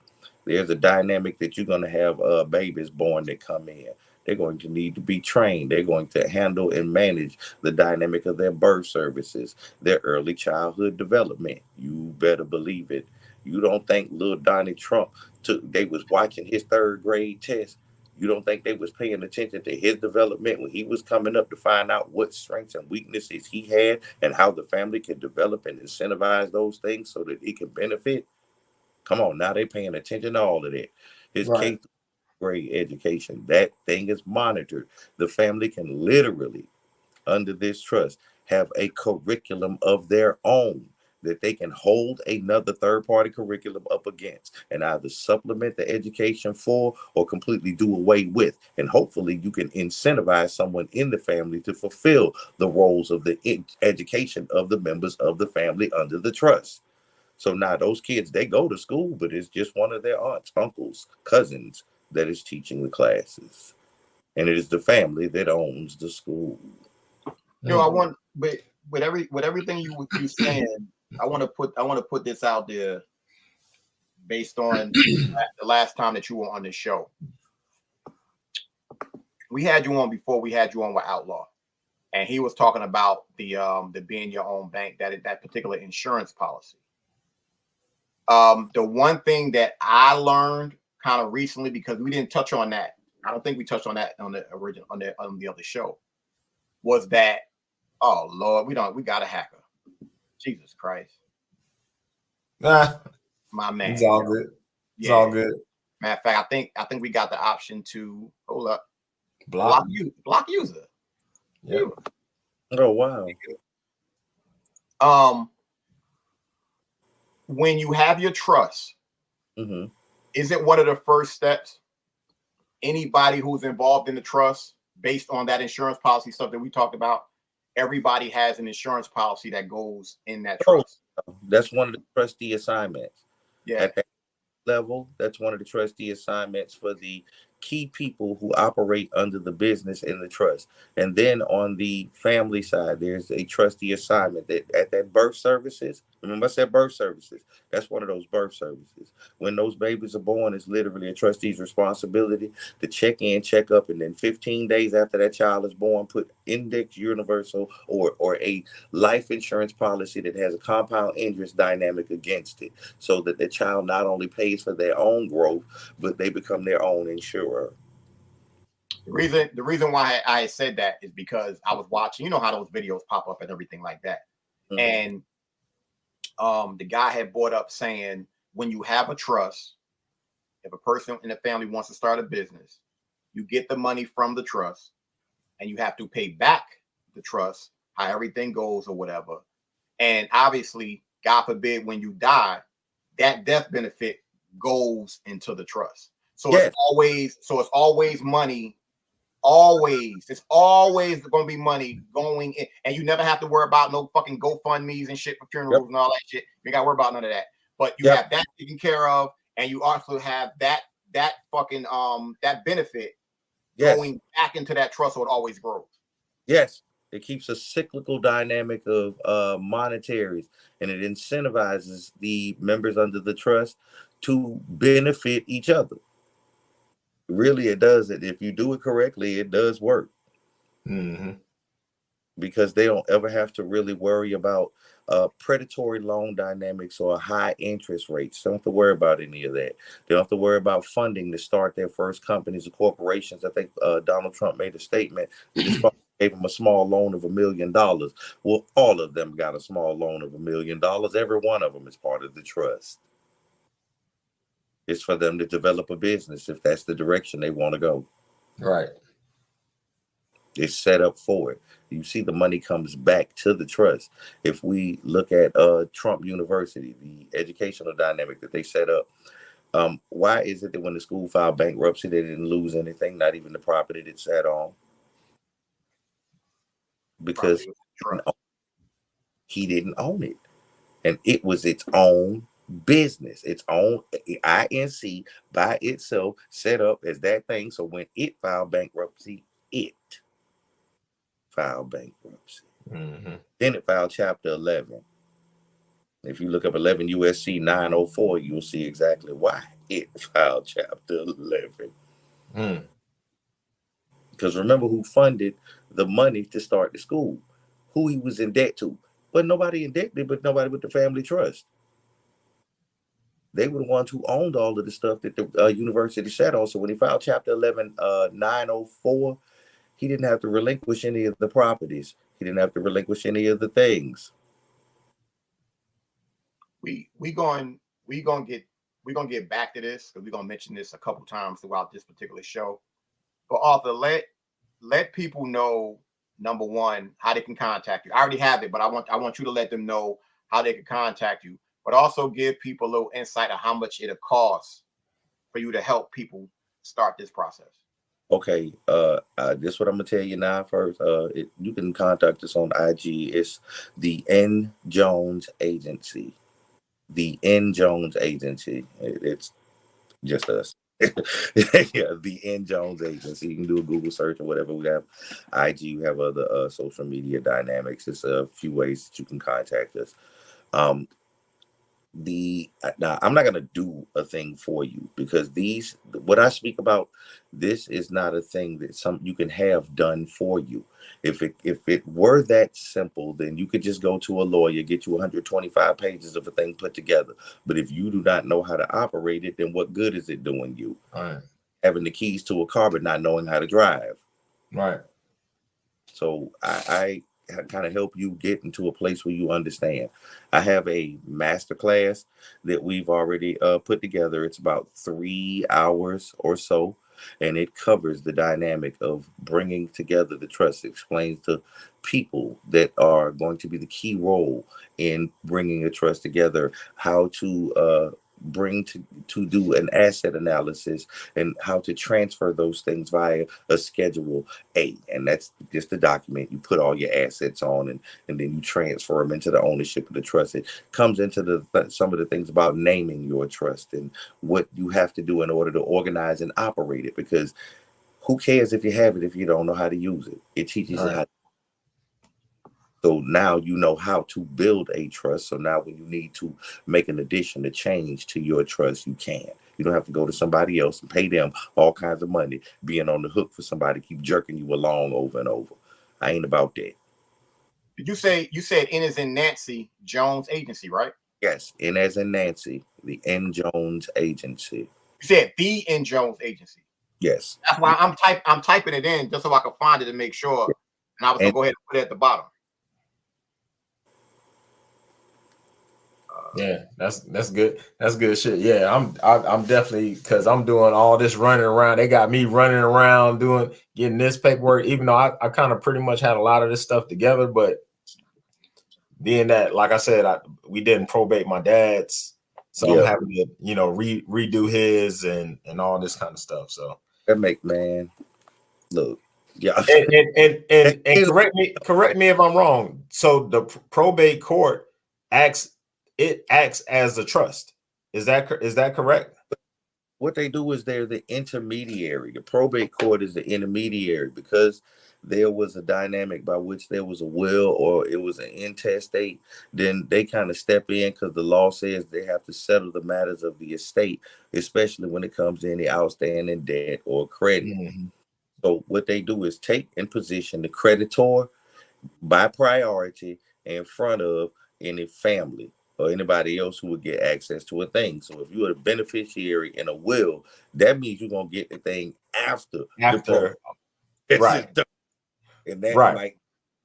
there's a dynamic that you're going to have babies born that come in. They're going to need to be trained. They're going to handle and manage the dynamic of their birth services, their early childhood development. You better believe it. You don't think little Donnie Trump they was watching his third grade test? You don't think they was paying attention to his development when he was coming up to find out what strengths and weaknesses he had and how the family can develop and incentivize those things so that it can benefit? Come on, now they paying attention to all of that. His Right. K grade education, that thing is monitored. The family can literally, under this trust, have a curriculum of their own that they can hold another third party curriculum up against and either supplement the education for or completely do away with. And hopefully you can incentivize someone in the family to fulfill the roles of the education of the members of the family under the trust. So now those kids, they go to school, but it's just one of their aunts, uncles, cousins that is teaching the classes. And it is the family that owns the school. I want, but with everything you saying, I want to put this out there based on the last time that you were on this show. We had you on before. We had you on with Outlaw, and he was talking about the being your own bank, that particular insurance policy. The one thing that I learned kind of recently, because we didn't touch on that, I don't think we touched on that on the original on the other show, was that, oh Lord, we got a hacker. Jesus Christ. Nah, My man. it's all good. It's Yeah. all good. Matter of fact, I think we got the option to hold up. Block. Block user. Yeah. Oh wow. When you have your trust, is it one of the first steps? Anybody who's involved in the trust, based on that insurance policy stuff that we talked about, everybody has an insurance policy that goes in that trust. That's one of the trustee assignments. Yeah. At that level, that's one of the trustee assignments for the key people who operate under the business in the trust. And then on the family side, there's a trustee assignment that at that birth services. Remember I said birth services. That's one of those birth services. When those babies are born, it's literally a trustee's responsibility to check in, check up, and then 15 days after that child is born, put index universal or a life insurance policy that has a compound interest dynamic against it, so that the child not only pays for their own growth, but they become their own insurer. The reason why I said that is because I was watching, you know how those videos pop up and everything like that. And the guy had brought up saying, when you have a trust, if a person in the family wants to start a business, you get the money from the trust and you have to pay back the trust, how everything goes or whatever. And obviously, God forbid, when you die, that death benefit goes into the trust. So it's always money. It's always going to be money going in, and you never have to worry about no fucking GoFundMe's and shit for funerals and all that shit. You got to worry about none of that. But you have that taken care of, and you also have that fucking that benefit going back into that trust, so it always grows. Yes, it keeps a cyclical dynamic of monetaries, and it incentivizes the members under the trust to benefit each other. Really, it does it. If you do it correctly, it does work. Because they don't ever have to really worry about predatory loan dynamics or high interest rates. They don't have to worry about any of that. They don't have to worry about funding to start their first companies or corporations. I think Donald Trump made a statement that his father gave him a small loan of $1 million. Well, all of them got a small loan of $1 million. Every one of them is part of the trust. It's for them to develop a business if that's the direction they want to go. Right. It's set up for it. You see the money comes back to the trust. If we look at Trump University, the educational dynamic that they set up, why is it that when the school filed bankruptcy, they didn't lose anything, not even the property that sat on? Because he didn't own it. And it was its own business, its own INC by itself, set up as that thing. So when it filed bankruptcy, it filed bankruptcy. Then it filed Chapter 11. If you look up 11 USC 904, you'll see exactly why it filed Chapter 11. Because remember who funded the money to start the school, who he was in debt to. But nobody in debt, but nobody with the family trust. They were the ones who owned all of the stuff that the university sat on. So when he filed Chapter 11, 904, he didn't have to relinquish any of the properties. He didn't have to relinquish any of the things. We gonna get back to this because we're gonna mention this a couple times throughout this particular show. But Arthur, let people know, number one, how they can contact you. I already have it, but I want you to let them know how they can contact you, but also give people a little insight of how much it'll cost for you to help people start this process. Okay, this is what I'm gonna tell you now. First, you can contact us on IG. It's the N Jones Agency. The N Jones Agency. It's just us. Yeah, the N Jones Agency. You can do a Google search or whatever. We have IG. We have other social media dynamics. There's a few ways that you can contact us. Now I'm not gonna do a thing for you because what I speak about, this is not a thing that you can have done for you. If it were that simple, then you could just go to a lawyer, get you 125 pages of a thing put together. But if you do not know how to operate it, then what good is it doing you? Right. Having the keys to a car but not knowing how to drive. Right. So I kind of help you get into a place where you understand. I have a master class that we've already put together. It's about 3 hours or so, and it covers the dynamic of bringing together the trust. It explains to people that are going to be the key role in bringing a trust together, how to bring to do an asset analysis and how to transfer those things via a Schedule A. And that's just the document you put all your assets on, and then you transfer them into the ownership of the trust. It comes into some of the things about naming your trust and what you have to do in order to organize and operate it, because who cares if you have it if you don't know how to use it? It teaches you how. So now you know how to build a trust. So now when you need to make an addition, a change to your trust, you can. You don't have to go to somebody else and pay them all kinds of money, being on the hook for somebody to keep jerking you along over and over. I ain't about that. Did you said N as in Nancy Jones Agency, right? Yes, N as in Nancy, the N Jones Agency. You said the N Jones Agency. Yes. That's why I'm typing it in just so I can find it and make sure. And I was gonna go ahead and put it at the bottom. Yeah, that's good. That's good shit. Yeah, I'm definitely, because I'm doing all this running around. They got me running around getting this paperwork, even though I kind of pretty much had a lot of this stuff together. But being that, like I said, we didn't probate my dad's, so I'm having to, redo his and all this kind of stuff. So that man, look, yeah. And correct me if I'm wrong. So the probate court acts as a trust. Is that correct? What they do is they're the intermediary. The probate court is the intermediary, because there was a dynamic by which there was a will or it was an intestate. Then they kind of step in because the law says they have to settle the matters of the estate, especially when it comes to any outstanding debt or credit. Mm-hmm. So what they do is take in position the creditor by priority in front of any family or anybody else who would get access to a thing. So if you're a beneficiary in a will, that means you're gonna get the thing after the right. And that right. might,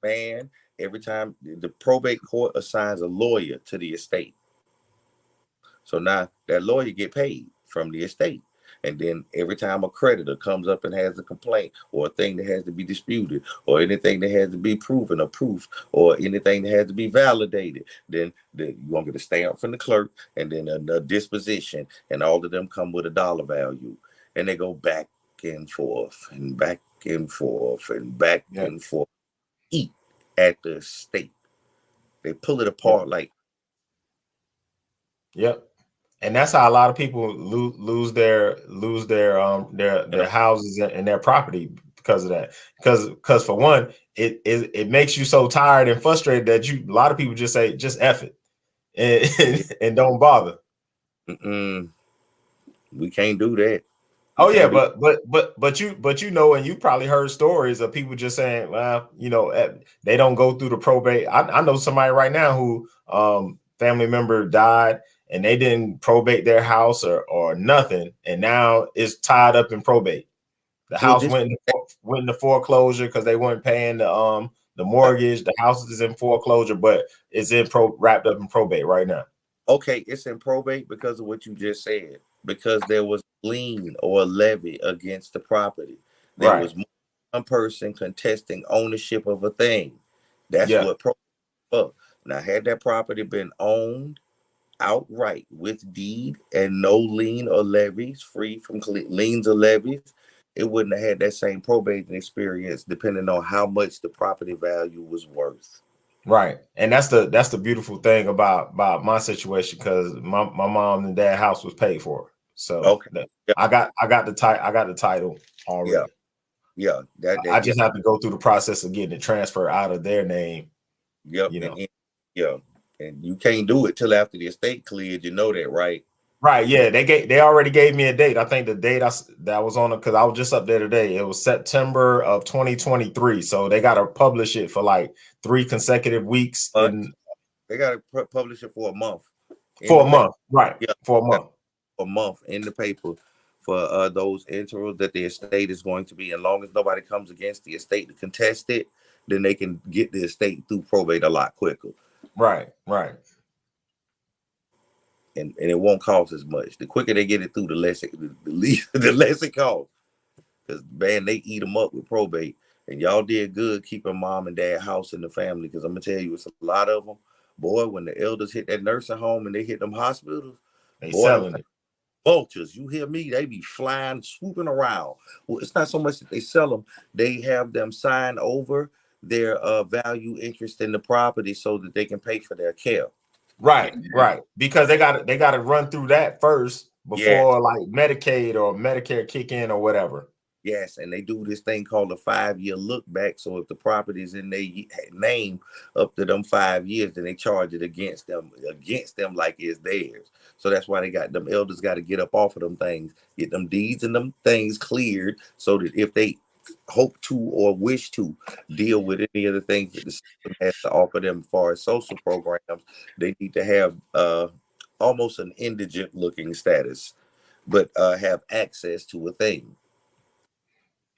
man, every time the probate court assigns a lawyer to the estate. So now that lawyer get paid from the estate. And then every time a creditor comes up and has a complaint or a thing that has to be disputed or anything that has to be proven or proof or anything that has to be validated, then you're going to get a stamp from the clerk and then a disposition, and all of them come with a dollar value. And they go back and forth and back and forth and back and forth. Eat at the estate. They pull it apart like. Yep. And that's how a lot of people lose their houses and their property because of that. Because for one, it makes you so tired and frustrated that a lot of people just say, just F it and don't bother. We can't do that. Oh yeah, but you know, and you probably heard stories of people just saying, well, you know, they don't go through the probate. I know somebody right now who family member died and they didn't probate their house or nothing, and now it's tied up in probate. The Well, house this went into foreclosure because they weren't paying the mortgage. The house is in foreclosure, but it's wrapped up in probate right now. okay, it's in probate because of what you just said. Because there was lien or a levy against the property. There Right. was one person contesting ownership of a thing. That's Yeah. what probate was. Now, had that property been owned outright with deed and no lien or levies, free from liens or levies, it wouldn't have had that same probating experience, depending on how much the property value was worth. Right. And that's the beautiful thing about my situation, because my mom and dad house was paid for. So Okay. Yeah. I got the title Yeah. already. Yeah. I Yeah. just have to go through the process of getting it transferred out of their name. Yep. You know. Yeah. And you can't do it till after the estate cleared. You know that, right? Right. Yeah. They already gave me a date. I think the date that was on it, because I was just up there today. It was September of 2023. So they got to publish it for like 3 consecutive weeks But they got to publish it for a month in for the a paper. month. Right. Yeah. For a month. A month in the paper for those intervals that the estate is going to be. As long as nobody comes against the estate to contest it, then they can get the estate through probate a lot quicker. Right. Right. And it won't cost as much. The quicker they get it through, the less it costs. Because man, they eat them up with probate. And y'all did good keeping mom and dad house in the family. Because I'm gonna tell you, it's a lot of them. Boy, when the elders hit that nursing home and they hit them hospitals, They boy, them selling it. vultures, you hear me? They be flying, swooping around. Well, it's not so much that they sell them; they have them sign over their value interest in the property so that they can pay for their care. Right, right. Because they got to run through that first Yes, before like Medicaid or Medicare kick in or whatever. yes, and they do this thing called a 5-year look back. So if the property is in their name up to them 5 years, then they charge it against them like it's theirs. So that's why they got them elders got to get up off of them things, get them deeds and them things cleared, so that if they hope to or wish to deal with any of the things that the system has to offer them as far as social programs, they need to have almost an indigent looking status, but have access to a thing.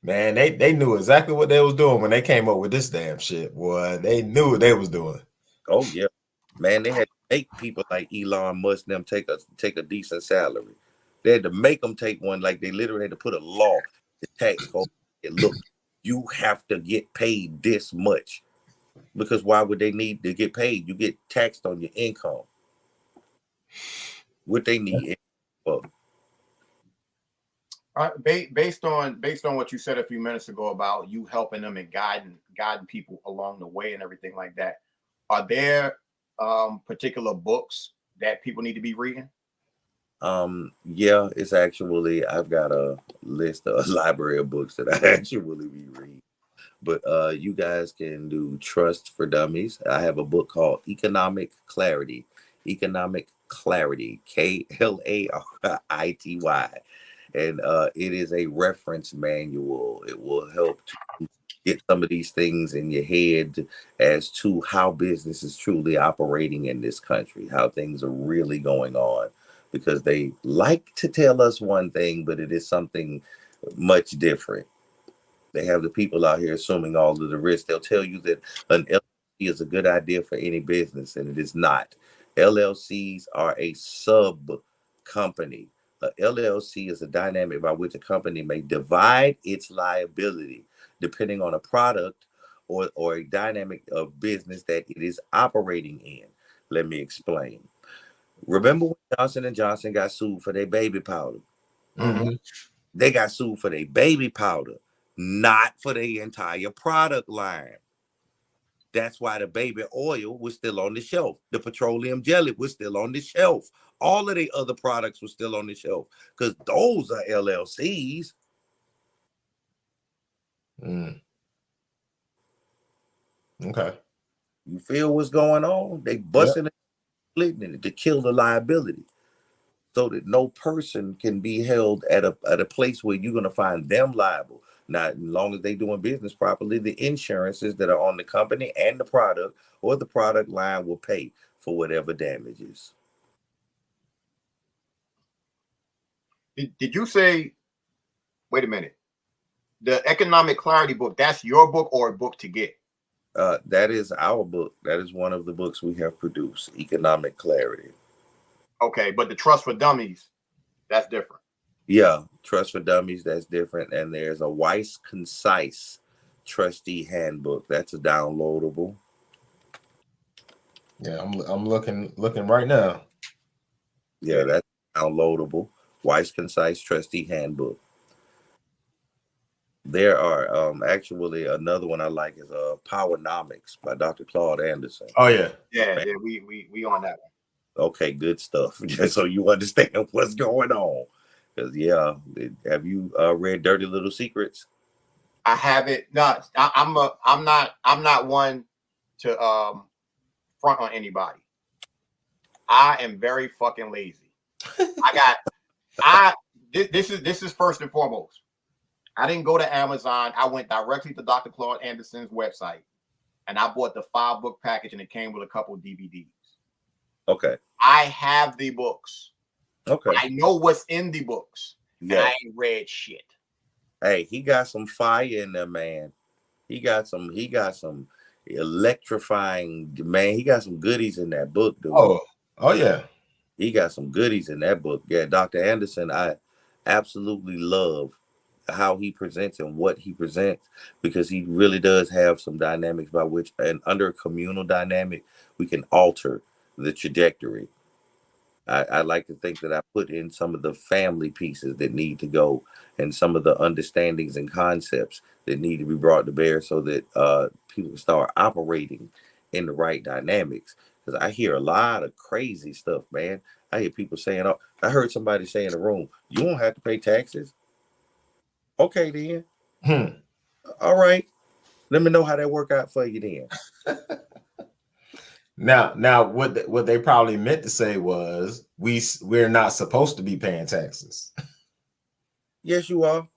Man, they knew exactly what they was doing when they came up with this damn shit. Boy, they knew what they was doing. Oh yeah, man, they had to make people like Elon Musk them take a decent salary. They had to make them take one. Like they literally had to put a law, the tax code. Look, you have to get paid this much, because why would they need to get paid? You get taxed on your income. What they need for? Based on what you said a few minutes ago about you helping them and guiding people along the way and everything like that, are there particular books that people need to be reading? Yeah, it's actually, I've got a list, a library of books that I actually be reading. But you guys can do Trust for Dummies. I have a book called Economic Clarity. Economic Clarity, Clarity. And it is a reference manual. It will help to get some of these things in your head as to how business is truly operating in this country, how things are really going on. Because they like to tell us one thing, but it is something much different. They have the people out here assuming all of the risk. They'll tell you that an LLC is a good idea for any business, and it is not. LLCs are a sub company. A LLC is a dynamic by which a company may divide its liability depending on a product or a dynamic of business that it is operating in. Let me explain. Remember when Johnson and Johnson got sued for their baby powder? Mm-hmm. They got sued for their baby powder, not for their entire product line. That's why the baby oil was still on the shelf. The petroleum jelly was still on the shelf. All of the other products were still on the shelf because those are LLCs. Mm. Okay. You feel what's going on? They Yep. busting it, splitting it to kill the liability. so that no person can be held at a place where you're going to find them liable. Not as long as they're doing business properly, the insurances that are on the company and the product or the product line will pay for whatever damages. Did you say? Wait a minute. The Economic Clarity book. That's your book or a book to get? That is our book. That is one of the books we have produced, Economic Clarity. Okay, but the Trust for Dummies, that's different. Yeah, Trust for Dummies, that's different. And there's a Wise Concise Trustee Handbook. That's a downloadable. Yeah, I'm looking right now. Yeah, that's downloadable. Wise Concise Trustee Handbook. There are actually another one I like is Powernomics by Dr. Claude Anderson. Oh yeah. Yeah, we on that one. Okay, good stuff. Just so you understand what's going on. Because have you read Dirty Little Secrets? I haven't. No, I'm not one to front on anybody. I am very fucking lazy. This is first and foremost. I didn't go to Amazon. I went directly to Dr. Claude Anderson's website, and I bought the 5-book package, and it came with a couple of DVDs. Okay. I have the books. Okay. I know what's in the books. Yeah. And I ain't read shit. Hey, he got some fire in there, man. He got some electrifying, man. He got some goodies in that book, dude. Oh yeah. He got some goodies in that book. Yeah, Dr. Anderson, I absolutely love how he presents and what he presents, because he really does have some dynamics by which, and under a communal dynamic, we can alter the trajectory. I like to think that I put in some of the family pieces that need to go, and some of the understandings and concepts that need to be brought to bear, so that people start operating in the right dynamics. Because I hear a lot of crazy stuff, man. I hear people saying, "Oh, I heard somebody say in the room, you won't have to pay taxes." Okay, then. All right. Let me know how that work out for you then. Now, what they probably meant to say was we're not supposed to be paying taxes. Yes, you are.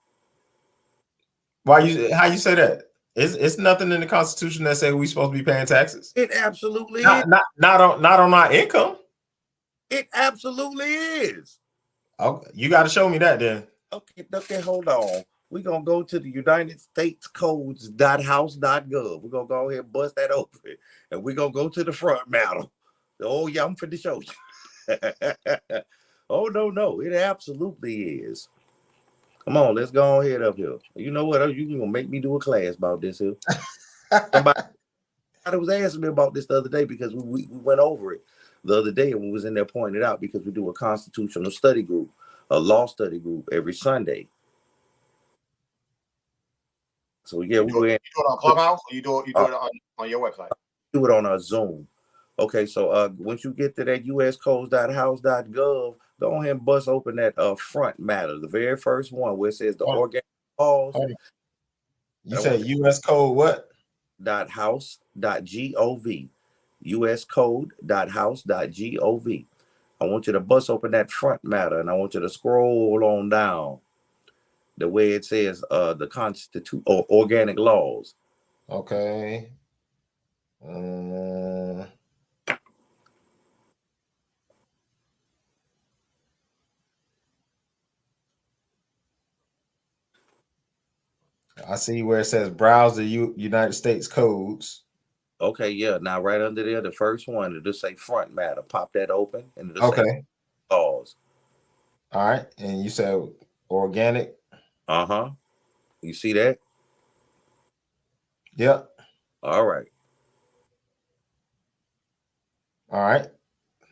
How you say that? It's nothing in the Constitution that say we're supposed to be paying taxes. It absolutely is. Not on our income. It absolutely is. Oh, you got to show me that then. Okay, hold on. We're going to go to the United States Codes.house.gov. We're going to go ahead and bust that open. And we're going to go to the front matter. Oh, yeah, I'm finna show you. Oh, no. It absolutely is. Come on, let's go ahead up here. You know what? You're going to make me do a class about this here. Somebody was asking me about this the other day, because we went over it the other day, and we was in there pointing it out, because we do a constitutional study group, a law study group every Sunday. So yeah, you do it on Clubhouse, or you do it on your website? Do it on our Zoom. Okay, so once you get to that uscodes.house.gov, go ahead and bust open that front matter, the very first one where it says the organic laws. You said US code what? .house.gov. uscode.house.gov. I want you to bust open that front matter, and I want you to scroll on down the way it says the Constitution or organic laws. Okay. I see where it says browse the United States codes. Okay, yeah. Now right under there, the first one, it'll say front matter. Pop that open, and it'll say laws. All right, and you said organic. You see that? Yep. All right. All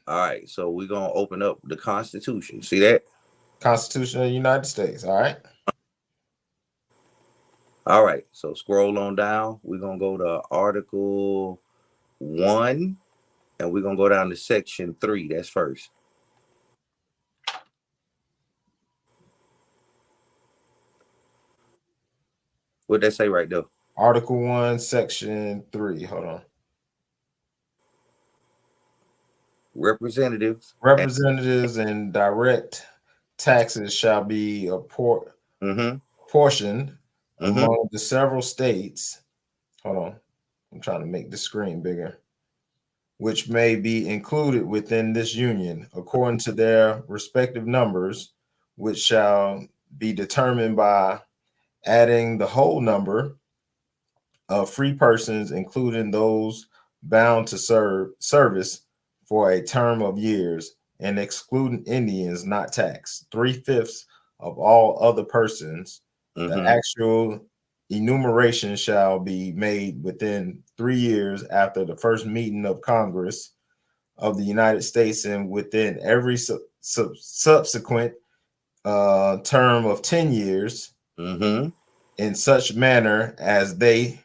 right. So we're gonna open up the Constitution. See that? Constitution of the United States. All right. All right. So scroll on down. We're gonna go to Article 1, and we're gonna go down to Section 3. That's first. What'd that say right there? Article 1, Section 3. Hold on. representatives, and direct taxes shall be mm-hmm, portioned mm-hmm, among the several states. Hold on, I'm trying to make the screen bigger. Which may be included within this union according to their respective numbers, which shall be determined by adding the whole number of free persons, including those bound to serve service for a term of years, and excluding Indians not taxed, 3/5 of all other persons. The mm-hmm. actual enumeration shall be made within 3 years after the first meeting of Congress of the United States, and within every subsequent term of 10 years, Mm-hmm. in such manner as they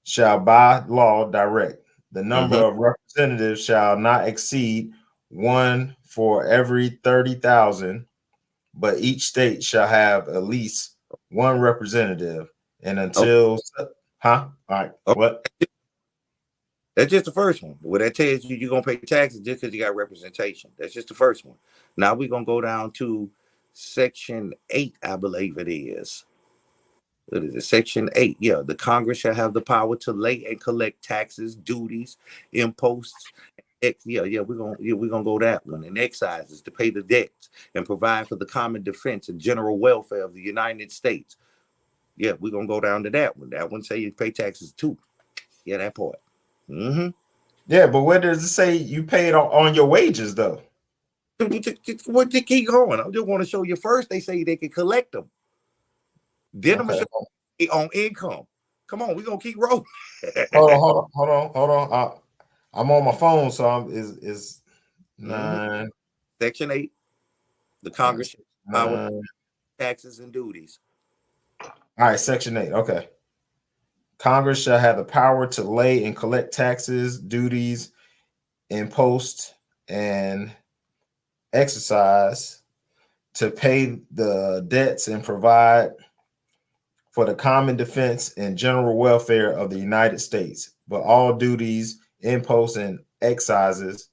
shall by law direct. The number Mm-hmm. of representatives shall not exceed one for every 30,000, but each state shall have at least one representative. And Okay. until, huh? All right. Okay. What? That's just the first one. Well, that tells you you're gonna pay taxes just because you got representation. That's just the first one. Now we're gonna go down to Section 8, I believe it is. What is it? Section 8. Yeah, the Congress shall have the power to lay and collect taxes, duties, imposts. We're gonna go that one. And excises to pay the debts and provide for the common defense and general welfare of the United States. Yeah, we're gonna go down to that one. That one say you pay taxes too. Yeah, that part. Mm-hmm. Yeah, but where does it say you pay it on your wages, though? What to keep going? I just want to show you first. They say they can collect them. Then I'm gonna Okay. show you on income. Come on, we're gonna keep rolling. Hold on. I'm on my phone, so is Mm-hmm. 9. Section 8. The All right, Congress shall have power 9. taxes and duties. All right, Section 8. Okay. Congress shall have the power to lay and collect taxes, duties, imposts, and exercise to pay the debts and provide for the common defense and general welfare of the United States. But all duties, imposts, and excises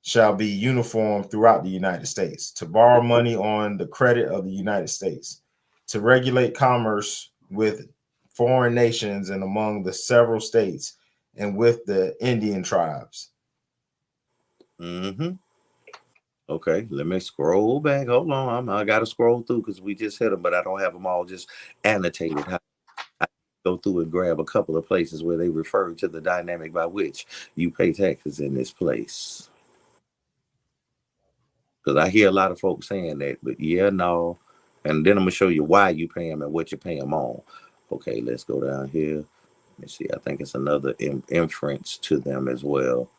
shall be uniform throughout the United States, to borrow money on the credit of the United States, to regulate commerce with foreign nations and among the several states and with the Indian tribes. Mm-hmm. Okay, let me scroll back. Hold on, I got to scroll through because we just hit them, but I don't have them all just annotated. I go through and grab a couple of places where they refer to the dynamic by which you pay taxes in this place. Because I hear a lot of folks saying that, but yeah, no. And then I'm gonna show you why you pay them and what you pay them on. Okay, let's go down here. Let me see. I think it's another inference to them as well.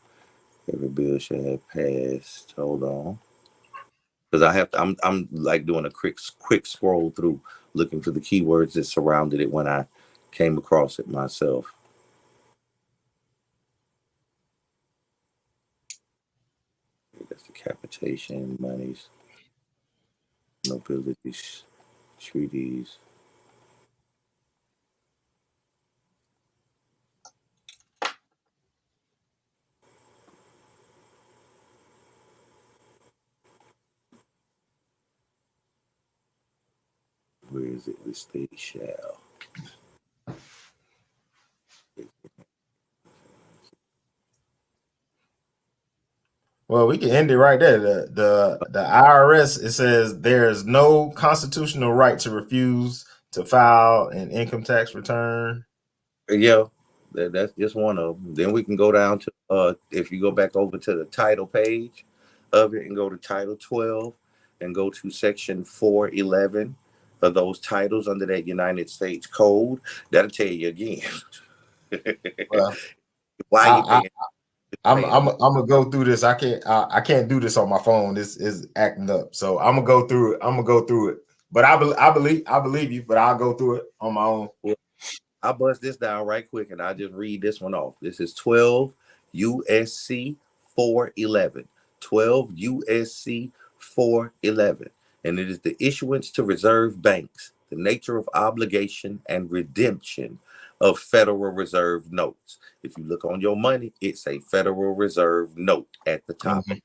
Every bill should have passed. Hold on, because I have to. I'm like doing a quick scroll through, looking for the keywords that surrounded it when I came across it myself. That's the capitation monies, nobilities, treaties. Where is it? The state shall. Well, we can end it right there. The IRS, it says there is no constitutional right to refuse to file an income tax return. Yeah, that's just one of them. Then we can go down to if you go back over to the title page of it and go to Title 12 and go to Section 411 of those titles under that United States Code. That'll tell you again Well, why you I, paying. I'm gonna go through this. I can't do this on my phone. This is acting up. So I'm gonna go through it. But I believe you. But I'll go through it on my own. Well, I'll bust this down right quick and I'll just read this one off. This is 12 USC 411. 12 USC 411. And it is the issuance to reserve banks, the nature of obligation and redemption of Federal Reserve notes. If you look on your money, it's a Federal Reserve note at the top. Mhm.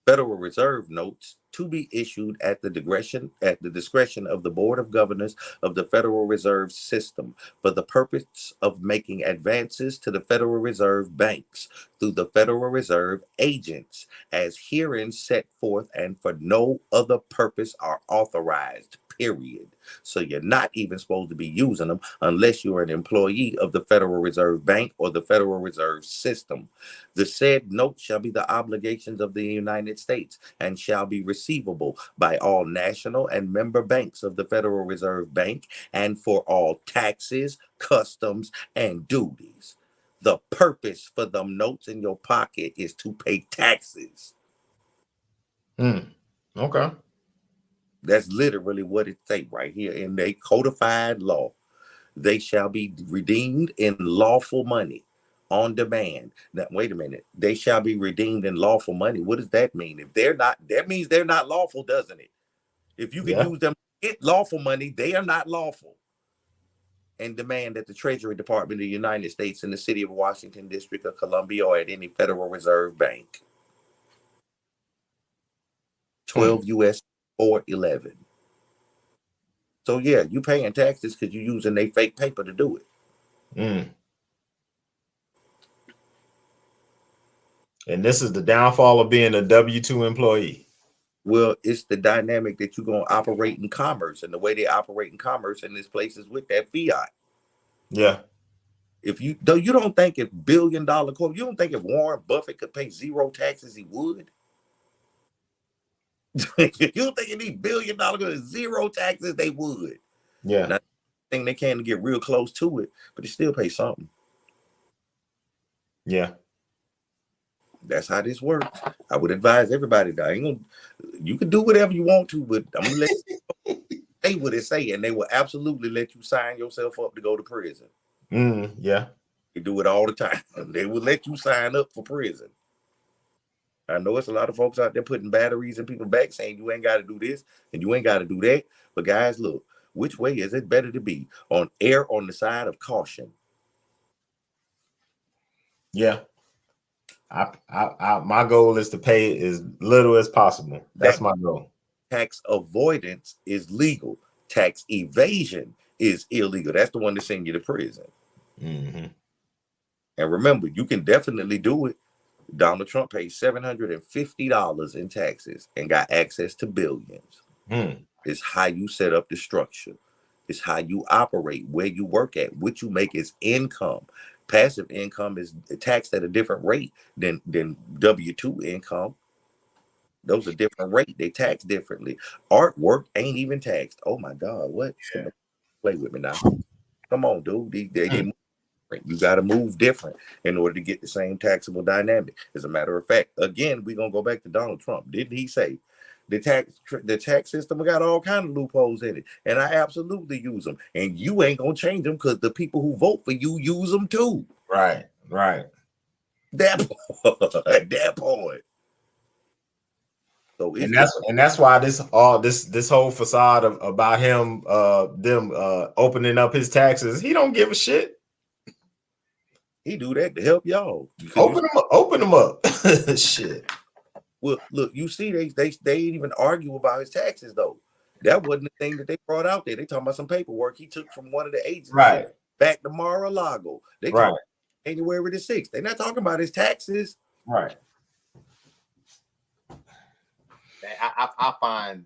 Federal Reserve notes to be issued at the discretion of the Board of Governors of the Federal Reserve System for the purpose of making advances to the Federal Reserve banks through the Federal Reserve agents as herein set forth and for no other purpose are authorized. Period. So you're not even supposed to be using them unless you're an employee of the Federal Reserve Bank or the Federal Reserve System. The said note shall be the obligations of the United States and shall be receivable by all national and member banks of the Federal Reserve Bank and for all taxes, customs, and duties. The purpose for them notes in your pocket is to pay taxes. Okay. That's literally what it say right here in the codified law. They shall be redeemed in lawful money on demand. Now, wait a minute. They shall be redeemed in lawful money. What does that mean? If they're not, that means they're not lawful, doesn't it? If you can use them to get lawful money, they are not lawful. And demand at the Treasury Department of the United States in the city of Washington, District of Columbia, or at any Federal Reserve Bank. 12 U.S. 411. So yeah, you paying taxes because you're using their fake paper to do it. And this is the downfall of being a W-2 employee. Well, it's the dynamic that you're going to operate in commerce, and the way they operate in commerce in this place is with that fiat. Yeah. If you don't think if billion-dollar corp, you don't think if Warren Buffett could pay zero taxes, he would. You don't think if these billion-dollar zero taxes, they would. Yeah. Now, I think they can get real close to it, but they still pay something. Yeah. That's how this works. I would advise everybody that you can do whatever you want to, but I'm gonna let you say what it say, and they will absolutely let you sign yourself up to go to prison. Yeah. They do it all the time. They will let you sign up for prison. I know it's a lot of folks out there putting batteries in people's back saying you ain't got to do this and you ain't got to do that. But guys, look, which way is it better to be? On the side of caution. Yeah. My goal is to pay as little as possible. That's my goal. Tax avoidance is legal. Tax evasion is illegal. That's the one that send you to prison. Mm-hmm. And remember, you can definitely do it. Donald Trump paid $750 in taxes and got access to billions. It's how you set up the structure. It's how you operate, where you work at, what you make is income. Passive income is taxed at a different rate than W-2 income. Those are different rate. They tax differently. Artwork ain't even taxed. Oh my God, what? Yeah. Play with me now. Come on, dude. They move different. You got to move different in order to get the same taxable dynamic. As a matter of fact, again, we're gonna go back to Donald Trump. Didn't he say the tax system got all kind of loopholes in it, and I absolutely use them, and you ain't gonna change them because the people who vote for you use them too. Right. That part. So and that's why this whole facade about him opening up his taxes, he don't give a shit. He do that to help y'all. Open them up. Shit. Well, look, you see, they ain't even argue about his taxes though. That wasn't the thing that they brought out there. They talking about some paperwork he took from one of the agencies back to Mar-a-Lago. They talking January the 6th. They're not talking about his taxes. Right. I find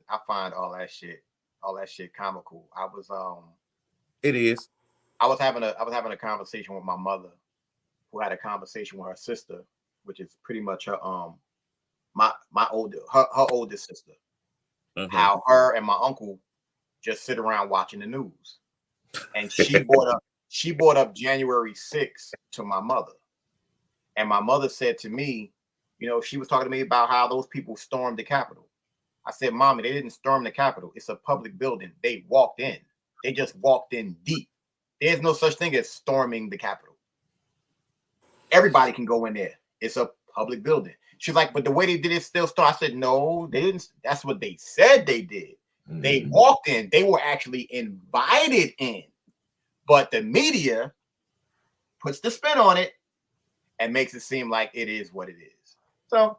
all that shit comical. It is. I was having a conversation with my mother, who had a conversation with her sister, which is pretty much her her oldest sister. Mm-hmm. How her and my uncle just sit around watching the news. And she brought up January 6th to my mother. And my mother said to me, she was talking to me about how those people stormed the Capitol. I said, Mommy, they didn't storm the Capitol. It's a public building. They walked in. They just walked in deep. There's no such thing as storming the Capitol. Everybody can go in there. It's a public building. She's like, but the way they did it still storm. I said, no, they didn't. That's what they said they did. Mm-hmm. They walked in. They were actually invited in. But the media puts the spin on it and makes it seem like it is what it is. So,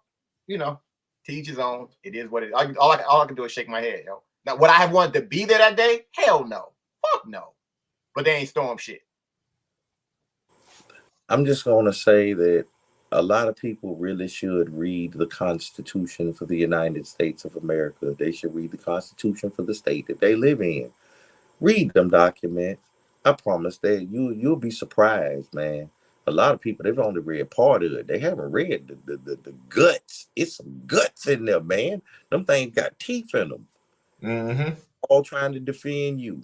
To each his own. It is what it is. All I can do is shake my head, yo. Now, would I have wanted to be there that day? Hell no. Fuck no. But they ain't storm shit. I'm just going to say that a lot of people really should read the Constitution for the United States of America. They should read the Constitution for the state that they live in. Read them documents. I promise that you'll be surprised, man. A lot of people, they've only read part of it. They haven't read the guts. It's some guts in there, man. Them things got teeth in them. Mm-hmm. All trying to defend you,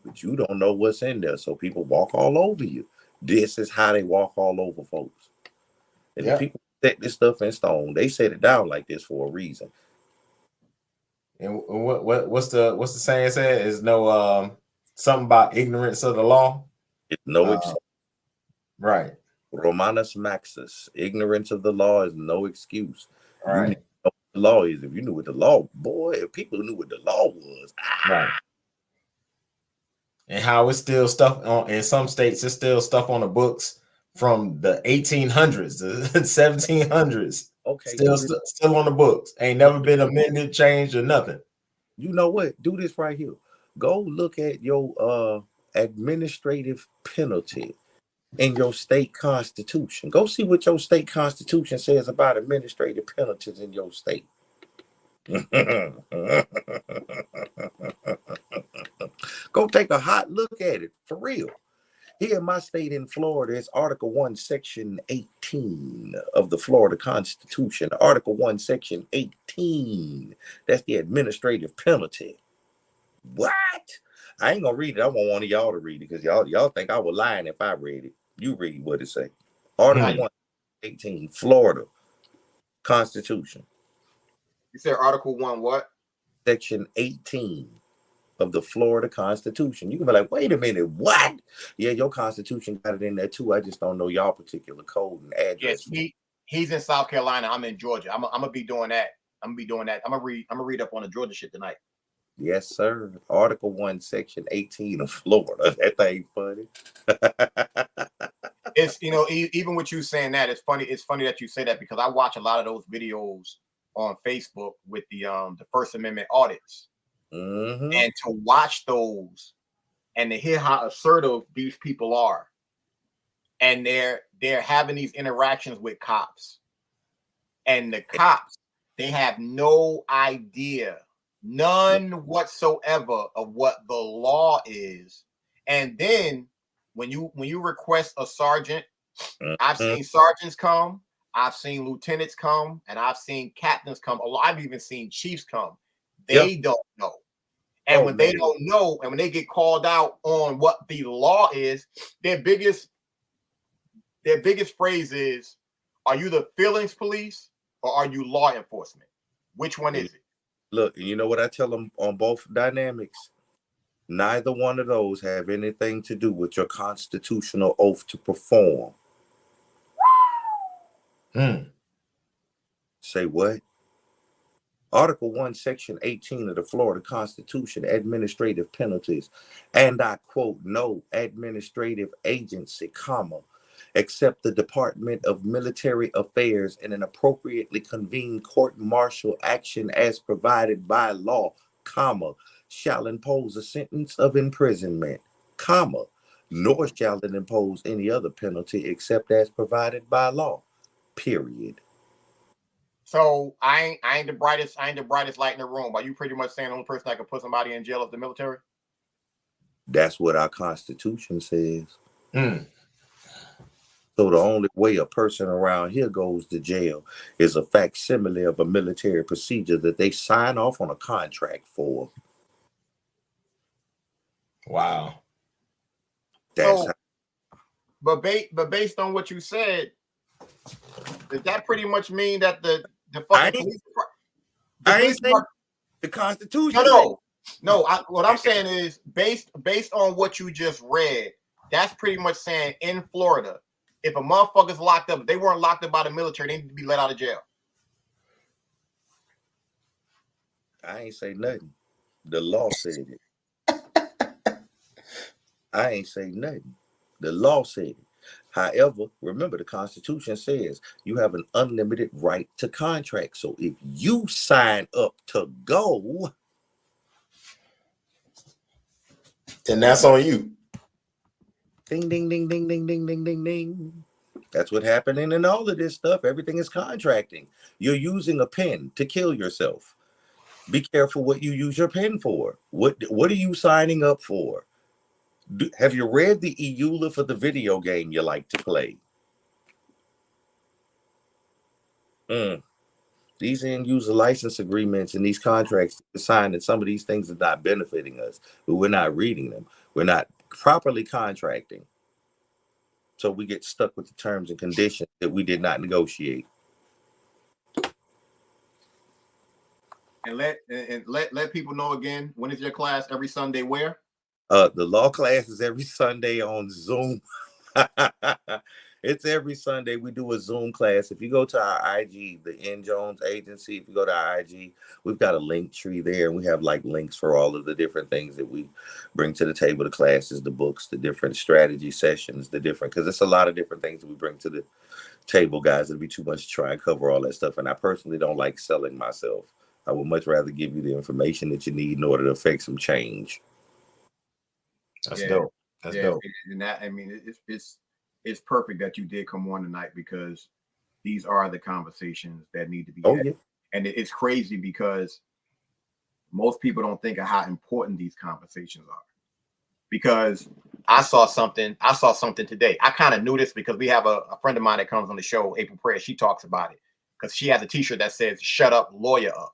but you don't know what's in there. So people walk all over you. This is how they walk all over folks. And the people set this stuff in stone. They set it down like this for a reason. And what's the saying said? Is no something about ignorance of the law? It's no excuse. Right. Romanus Maxus. Ignorance of the law is no excuse. Right. You need to know what the law is. If you knew what the law, boy, if people knew what the law was. Right. And how it's still stuff on in some states, it's still stuff on the books from the 1800s, the 1700s. Okay. Still on the books. Ain't never been amended, changed, or nothing. You know what? Do this right here. Go look at your administrative penalty in your state constitution. Go see what your state constitution says about administrative penalties in your state. Go take a hot look at it, for real. Here in my state in Florida, it's Article 1, Section 18 of the Florida Constitution. Article 1, Section 18. That's the administrative penalty. What? I ain't gonna read it. I want one of y'all to read it because y'all think I was lying if I read it. You read what it say. Article 1, 18, Florida Constitution. You said Article 1 what? Section 18 of the Florida Constitution. You can be like, wait a minute, what? Yeah, your Constitution got it in there too. I just don't know y'all particular code and address. Yes, he's in South Carolina. I'm in Georgia. I'm gonna be doing that. I'm gonna read up on the Georgia shit tonight. Yes, sir. Article 1, Section 18 of Florida. That thing funny. It's even with you saying that, it's funny. It's funny that you say that because I watch a lot of those videos on Facebook with the First Amendment audits. Mm-hmm. And to watch those and to hear how assertive these people are, and they're having these interactions with cops, and the cops, they have no idea, none whatsoever, of what the law is. And then when you request a sergeant, I've seen sergeants come, I've seen lieutenants come, and I've seen captains come. I've even seen chiefs come. They don't know. And when they don't know, and when they get called out on what the law is, their biggest phrase is, are you the feelings police or are you law enforcement? Which one is it? Look, you know what I tell them on both dynamics? Neither one of those have anything to do with your constitutional oath to perform. Say what? Article 1, Section 18 of the Florida Constitution, administrative penalties, and I quote, no administrative agency, comma, except the Department of Military Affairs in an appropriately convened court-martial action as provided by law, comma, shall impose a sentence of imprisonment, comma, nor shall it impose any other penalty except as provided by law, period. So I ain't the brightest light in the room. Are you pretty much saying the only person that can put somebody in jail is the military? That's what our Constitution says. So the only way a person around here goes to jail is a facsimile of a military procedure that they sign off on a contract for. Wow. But based on what you said, does that pretty much mean that the fucking police the Constitution? No. What I'm saying is based on what you just read, that's pretty much saying in Florida, if a motherfucker's locked up, if they weren't locked up by the military, they need to be let out of jail. I ain't say nothing. The law said it. I ain't say nothing. The law said it. However, remember the Constitution says you have an unlimited right to contract. So if you sign up to go, And that's on you. ding, ding, ding, ding, ding, ding, ding, ding, ding. That's what happening in all of this stuff. Everything is contracting. You're using a pen to kill yourself. Be careful what you use your pen for. What are you signing up for? Have you read the EULA for the video game you like to play? These end user license agreements and these contracts sign that some of these things are not benefiting us, but we're not reading them. We're not properly contracting. So we get stuck with the terms and conditions that we did not negotiate. And let people know again, when is your class? Every Sunday where? The law class is every Sunday on Zoom. It's every Sunday. We do a Zoom class. If you go to our IG, the N Jones Agency, if you go to our IG, we've got a link tree there, and we have like links for all of the different things that we bring to the table, the classes, the books, the different strategy sessions, the different, because it's a lot of different things that we bring to the table, guys. It'd be too much to try and cover all that stuff. And I personally don't like selling myself. I would much rather give you the information that you need in order to affect some change. That's dope. That's dope. And that, I mean, it's perfect that you did come on tonight, because these are the conversations that need to be had. Yeah. And it's crazy because most people don't think of how important these conversations are. Because I saw something today. I kind of knew this because we have a friend of mine that comes on the show, April Prayer. She talks about it because she has a t-shirt that says "Shut up, lawyer up."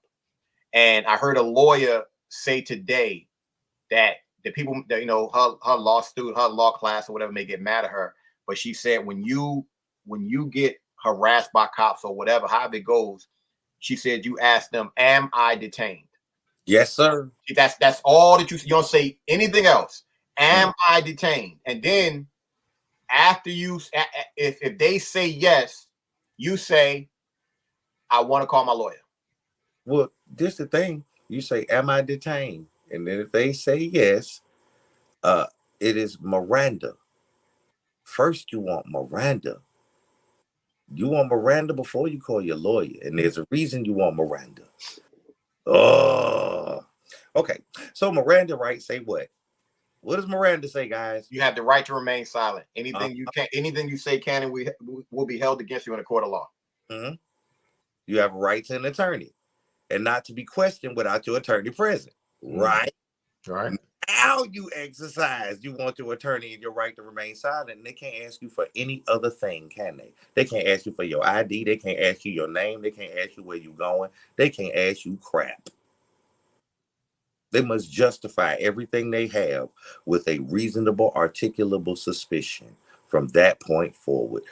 And I heard a lawyer say today that the people that, you know, her law student, her law class or whatever may get mad at her, but she said when you get harassed by cops or whatever, however it goes, she said you ask them, "Am I detained?" Yes, sir. That's all that you don't say anything else. Am I detained? And then after you, if they say yes, you say, "I want to call my lawyer." Well, this the thing. You say, "Am I detained?" And then if they say yes, it is Miranda. First, you want Miranda. You want Miranda before you call your lawyer. And there's a reason you want Miranda. Oh, okay. So Miranda rights say what? What does Miranda say, guys? You have the right to remain silent. Anything you say can and will be held against you in a court of law. Mm-hmm. You have a right to an attorney and not to be questioned without your attorney present. Right? Right. Now you exercise. You want your attorney and your right to remain silent. And they can't ask you for any other thing, can they? They can't ask you for your ID. They can't ask you your name. They can't ask you where you're going. They can't ask you crap. They must justify everything they have with a reasonable, articulable suspicion from that point forward.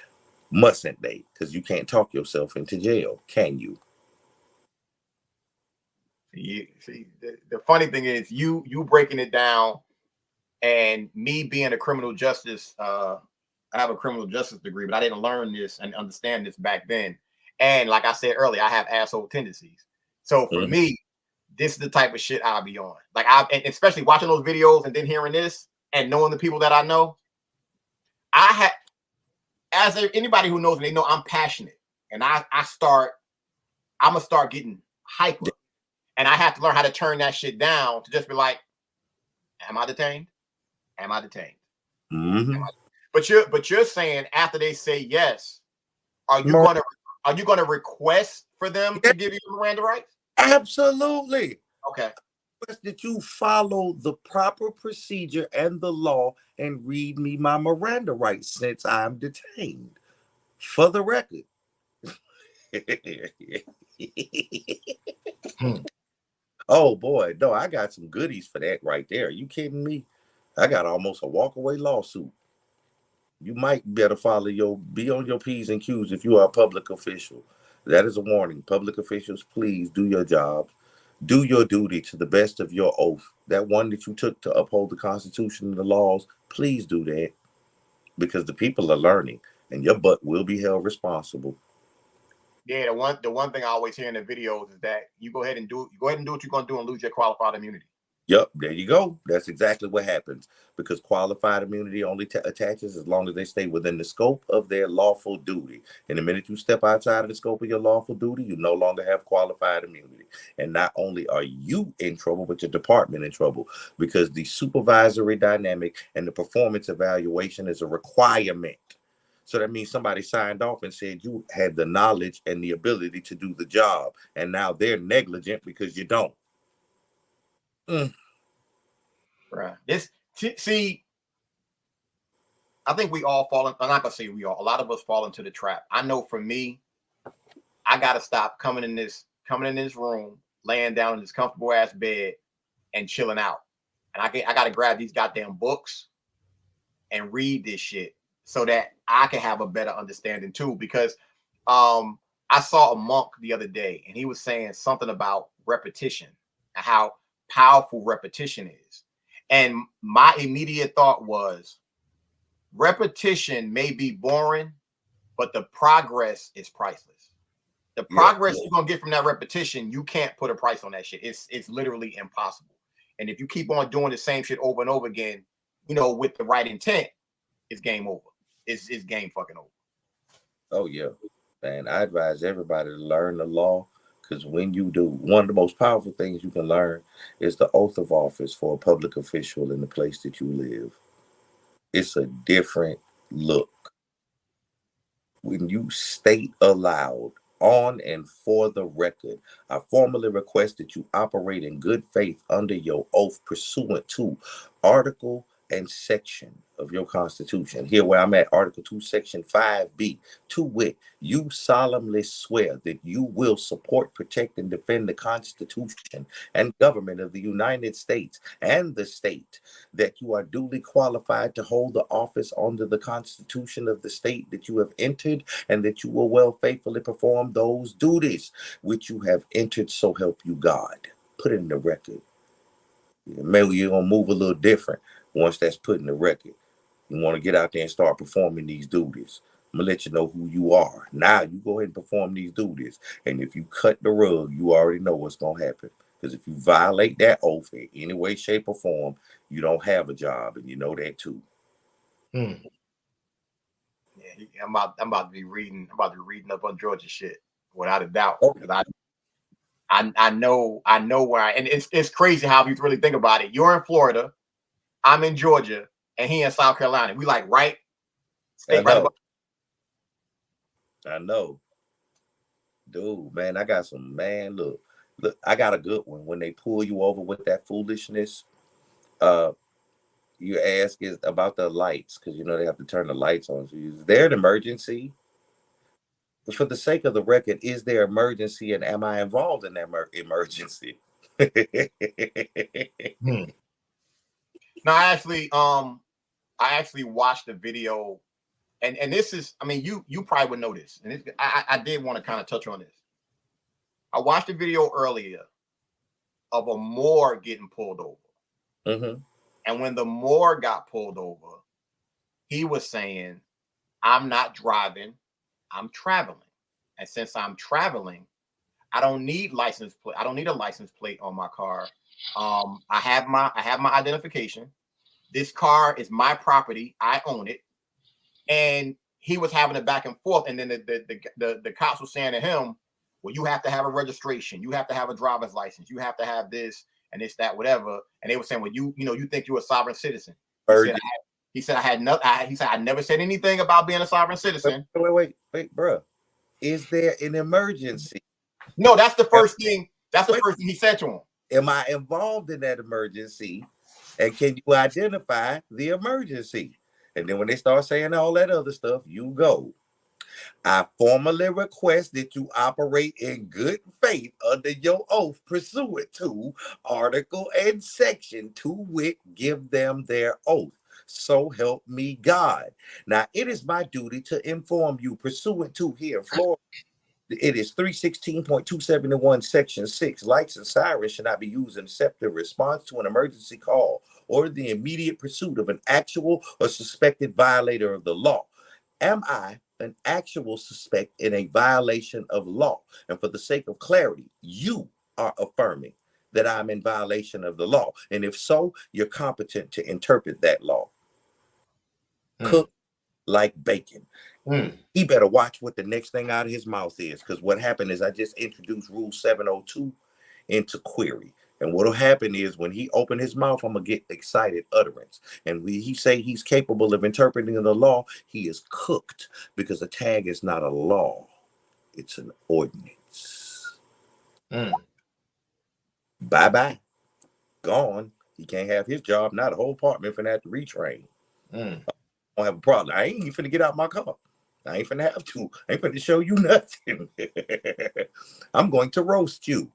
Mustn't they? Because you can't talk yourself into jail, can you? See, the funny thing is you breaking it down, and me being a criminal justice, I have a criminal justice degree, but I didn't learn this and understand this back then. And like I said earlier, I have asshole tendencies. So for me, this is the type of shit I'll be on. Like and especially watching those videos and then hearing this and knowing the people that I know. Anybody who knows me, they know I'm passionate, and I'm gonna start getting hyper, and I have to learn how to turn that shit down to just be like, "Am I detained? Am I detained?" Mm-hmm. But you're saying after they say yes, are you gonna request for them to give you Miranda rights? Absolutely. Okay. That you follow the proper procedure and the law and read me my Miranda rights since I'm detained. For the record. Oh boy, no, I got some goodies for that right there. Are you kidding me? I got almost a walkaway lawsuit. You might better be on your P's and Q's if you are a public official. That is a warning. Public officials, please do your job. Do your duty to the best of your oath. That one that you took to uphold the Constitution and the laws, please do that. Because the people are learning and your butt will be held responsible. Yeah, the one thing I always hear in the videos is that you go ahead and do what you're gonna do and lose your qualified immunity. Yep, there you go. That's exactly what happens because qualified immunity only attaches as long as they stay within the scope of their lawful duty. And the minute you step outside of the scope of your lawful duty, you no longer have qualified immunity. And not only are you in trouble, but your department in trouble because the supervisory dynamic and the performance evaluation is a requirement. So that means somebody signed off and said you had the knowledge and the ability to do the job. And now they're negligent because you don't. Right. See, I think we all fall in, I'm not gonna say we all, a lot of us fall into the trap. I know for me, I gotta stop coming in this room, laying down in this comfortable ass bed and chilling out. And I gotta grab these goddamn books and read this shit so that I can have a better understanding too. Because I saw a monk the other day and he was saying something about repetition and how powerful repetition is. And my immediate thought was repetition may be boring, but the progress is priceless. The progress you're gonna get from that repetition, you can't put a price on that shit. It's literally impossible. And if you keep on doing the same shit over and over again, you know, with the right intent, it's game over. It's game fucking over. Oh yeah, man. I advise everybody to learn the law because when you do, one of the most powerful things you can learn is the oath of office for a public official in the place that you live. It's a different look. When you state aloud, on and for the record, I formally request that you operate in good faith under your oath pursuant to Article and Section of your Constitution. Here where I'm at, Article 2, Section 5B, to wit, you solemnly swear that you will support, protect, and defend the Constitution and government of the United States and the state, that you are duly qualified to hold the office under the Constitution of the state that you have entered, and that you will well faithfully perform those duties which you have entered, so help you God. Put it in the record. Maybe you're going to move a little different once that's put in the record. You want to get out there and start performing these duties. I'm going to let you know who you are. Now you go ahead and perform these duties. And if you cut the rug, you already know what's going to happen. Because if you violate that oath in any way, shape, or form, you don't have a job. And you know that too. Yeah, I'm about to be reading up on Georgia shit without a doubt. Because I know where and it's crazy how you really think about it. You're in Florida, I'm in Georgia, and he in South Carolina. We like right state right above. I know. Dude, man, I got some, man, look, I got a good one. When they pull you over with that foolishness, you ask is about the lights, because you know they have to turn the lights on. So is there an emergency? For the sake of the record, is there emergency, and am I involved in that emergency? No, I actually watched the video, and this is, I mean, you probably would know this, and I did want to kind of touch on this. I watched a video earlier of a Moor getting pulled over, and when the Moor got pulled over, he was saying, "I'm not driving, I'm traveling, and since I'm traveling, I don't need license plate. I don't need a license plate on my car. I have my identification. This car is my property. I own it." And he was having a back and forth. And then the cops were saying to him, "Well, you have to have a registration. You have to have a driver's license. You have to have this and this, that, whatever." And they were saying, "Well, you think you're a sovereign citizen." He said, I never said anything about being a sovereign citizen. Wait, bro. Is there an emergency? No, that's the first thing. That's the first thing he said to him. Am I involved in that emergency? And can you identify the emergency? And then when they start saying all that other stuff, you go, "I formally request that you operate in good faith under your oath pursuant to Article and Section, to wit, give them their oath. So help me God. Now, it is my duty to inform you pursuant to here in Florida. It is 316.271, Section 6. Lights and sirens should not be used except in response to an emergency call or the immediate pursuit of an actual or suspected violator of the law. Am I an actual suspect in a violation of law?" And for the sake of clarity, you are affirming that I'm in violation of the law? And if so, you're competent to interpret that law. Cook like bacon. He better watch what the next thing out of his mouth is, because what happened is I just introduced Rule 702 into query. And what'll happen is when he open his mouth, I'm gonna get excited utterance. And when he say he's capable of interpreting the law, he is cooked, because a tag is not a law, it's an ordinance. Bye-bye. Gone. He can't have his job, not a whole apartment finna have to retrain. I don't have a problem. I ain't even finna get out my car. I ain't finna have to. I ain't finna show you nothing. I'm going to roast you.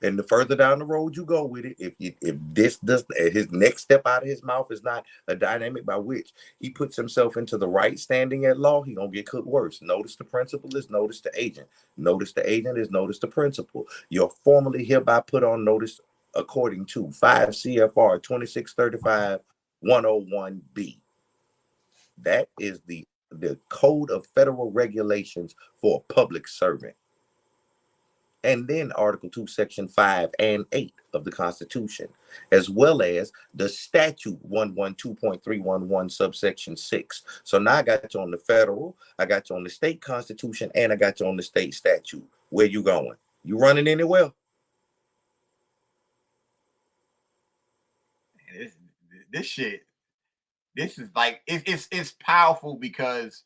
And the further down the road you go with it, if this does, his next step out of his mouth is not a dynamic by which he puts himself into the right standing at law, he gonna get cooked worse. Notice the principle is notice the agent. Notice the agent is notice the principle. You're formally hereby put on notice according to 5 CFR 2635 101B. That is the Code of Federal Regulations for a public servant. And then Article 2, Section 5 and 8 of the Constitution, as well as the Statute 112.311, subsection 6. So now I got you on the federal, I got you on the state constitution, and I got you on the state statute. Where you going? You running anywhere? This shit, this is like, it's powerful, because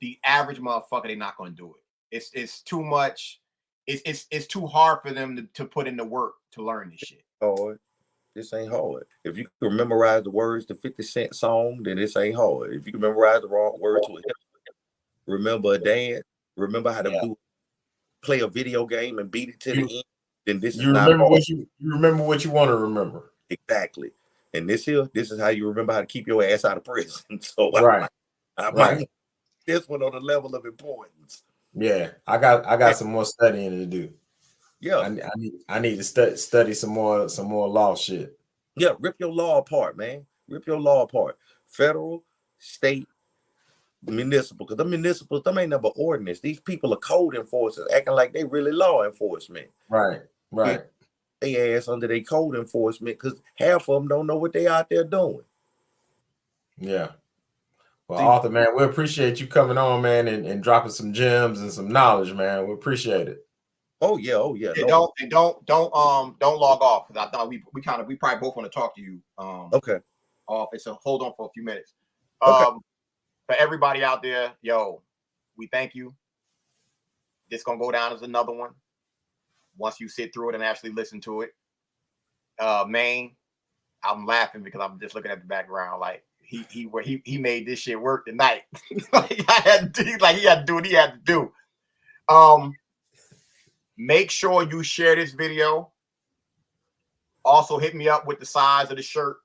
the average motherfucker, they're not going to do it. It's too much. It's too hard for them to put in the work to learn this shit. Hard. This ain't hard. If you can memorize the words to 50 Cent song, then this ain't hard. If you can memorize the wrong words to it, remember a dance, remember how to play a video game and beat it to the end, then this is not hard. You remember what you want to remember. Exactly. And this is how you remember how to keep your ass out of prison. So I'm like, this one on the level of importance. Yeah, I got some more studying to do. Yeah, I need to study some more law shit. Yeah, rip your law apart, man. Rip your law apart. Federal, state, municipal. Because the municipals, them ain't never ordinance. These people are code enforcers, acting like they really law enforcement. Right. They ass under their code enforcement, because half of them don't know what they out there doing. Yeah. Well, Arthur, man, we appreciate you coming on, man, and dropping some gems and some knowledge, man. We appreciate it. Oh yeah. Don't log off, because I thought we probably both want to talk to you. Okay. So hold on for a few minutes. Okay. For everybody out there, we thank you. This gonna go down as another one once you sit through it and actually listen to it. Maine, I'm laughing because I'm just looking at the background like he made this shit work tonight. Like he had to do what he had to do. Make sure you share this video. Also hit me up with the size of the shirt.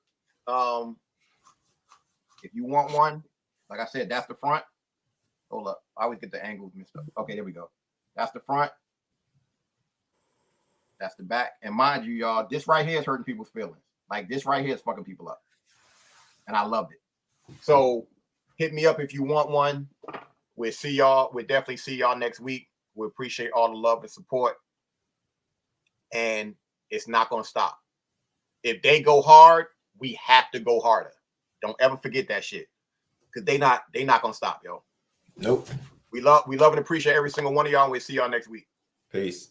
If you want one, like I said, that's the front. Hold up. I always get the angles mixed up. Okay, there we go. That's the front. That's the back. And mind you, y'all, this right here is hurting people's feelings. Like this right here is fucking people up. And I loved it. So hit me up if you want one. We'll see y'all. We'll definitely see y'all next week. We appreciate all the love and support. And it's not going to stop. If they go hard, we have to go harder. Don't ever forget that shit. Because they not going to stop, yo. Nope. We love and appreciate every single one of y'all. And we'll see y'all next week. Peace.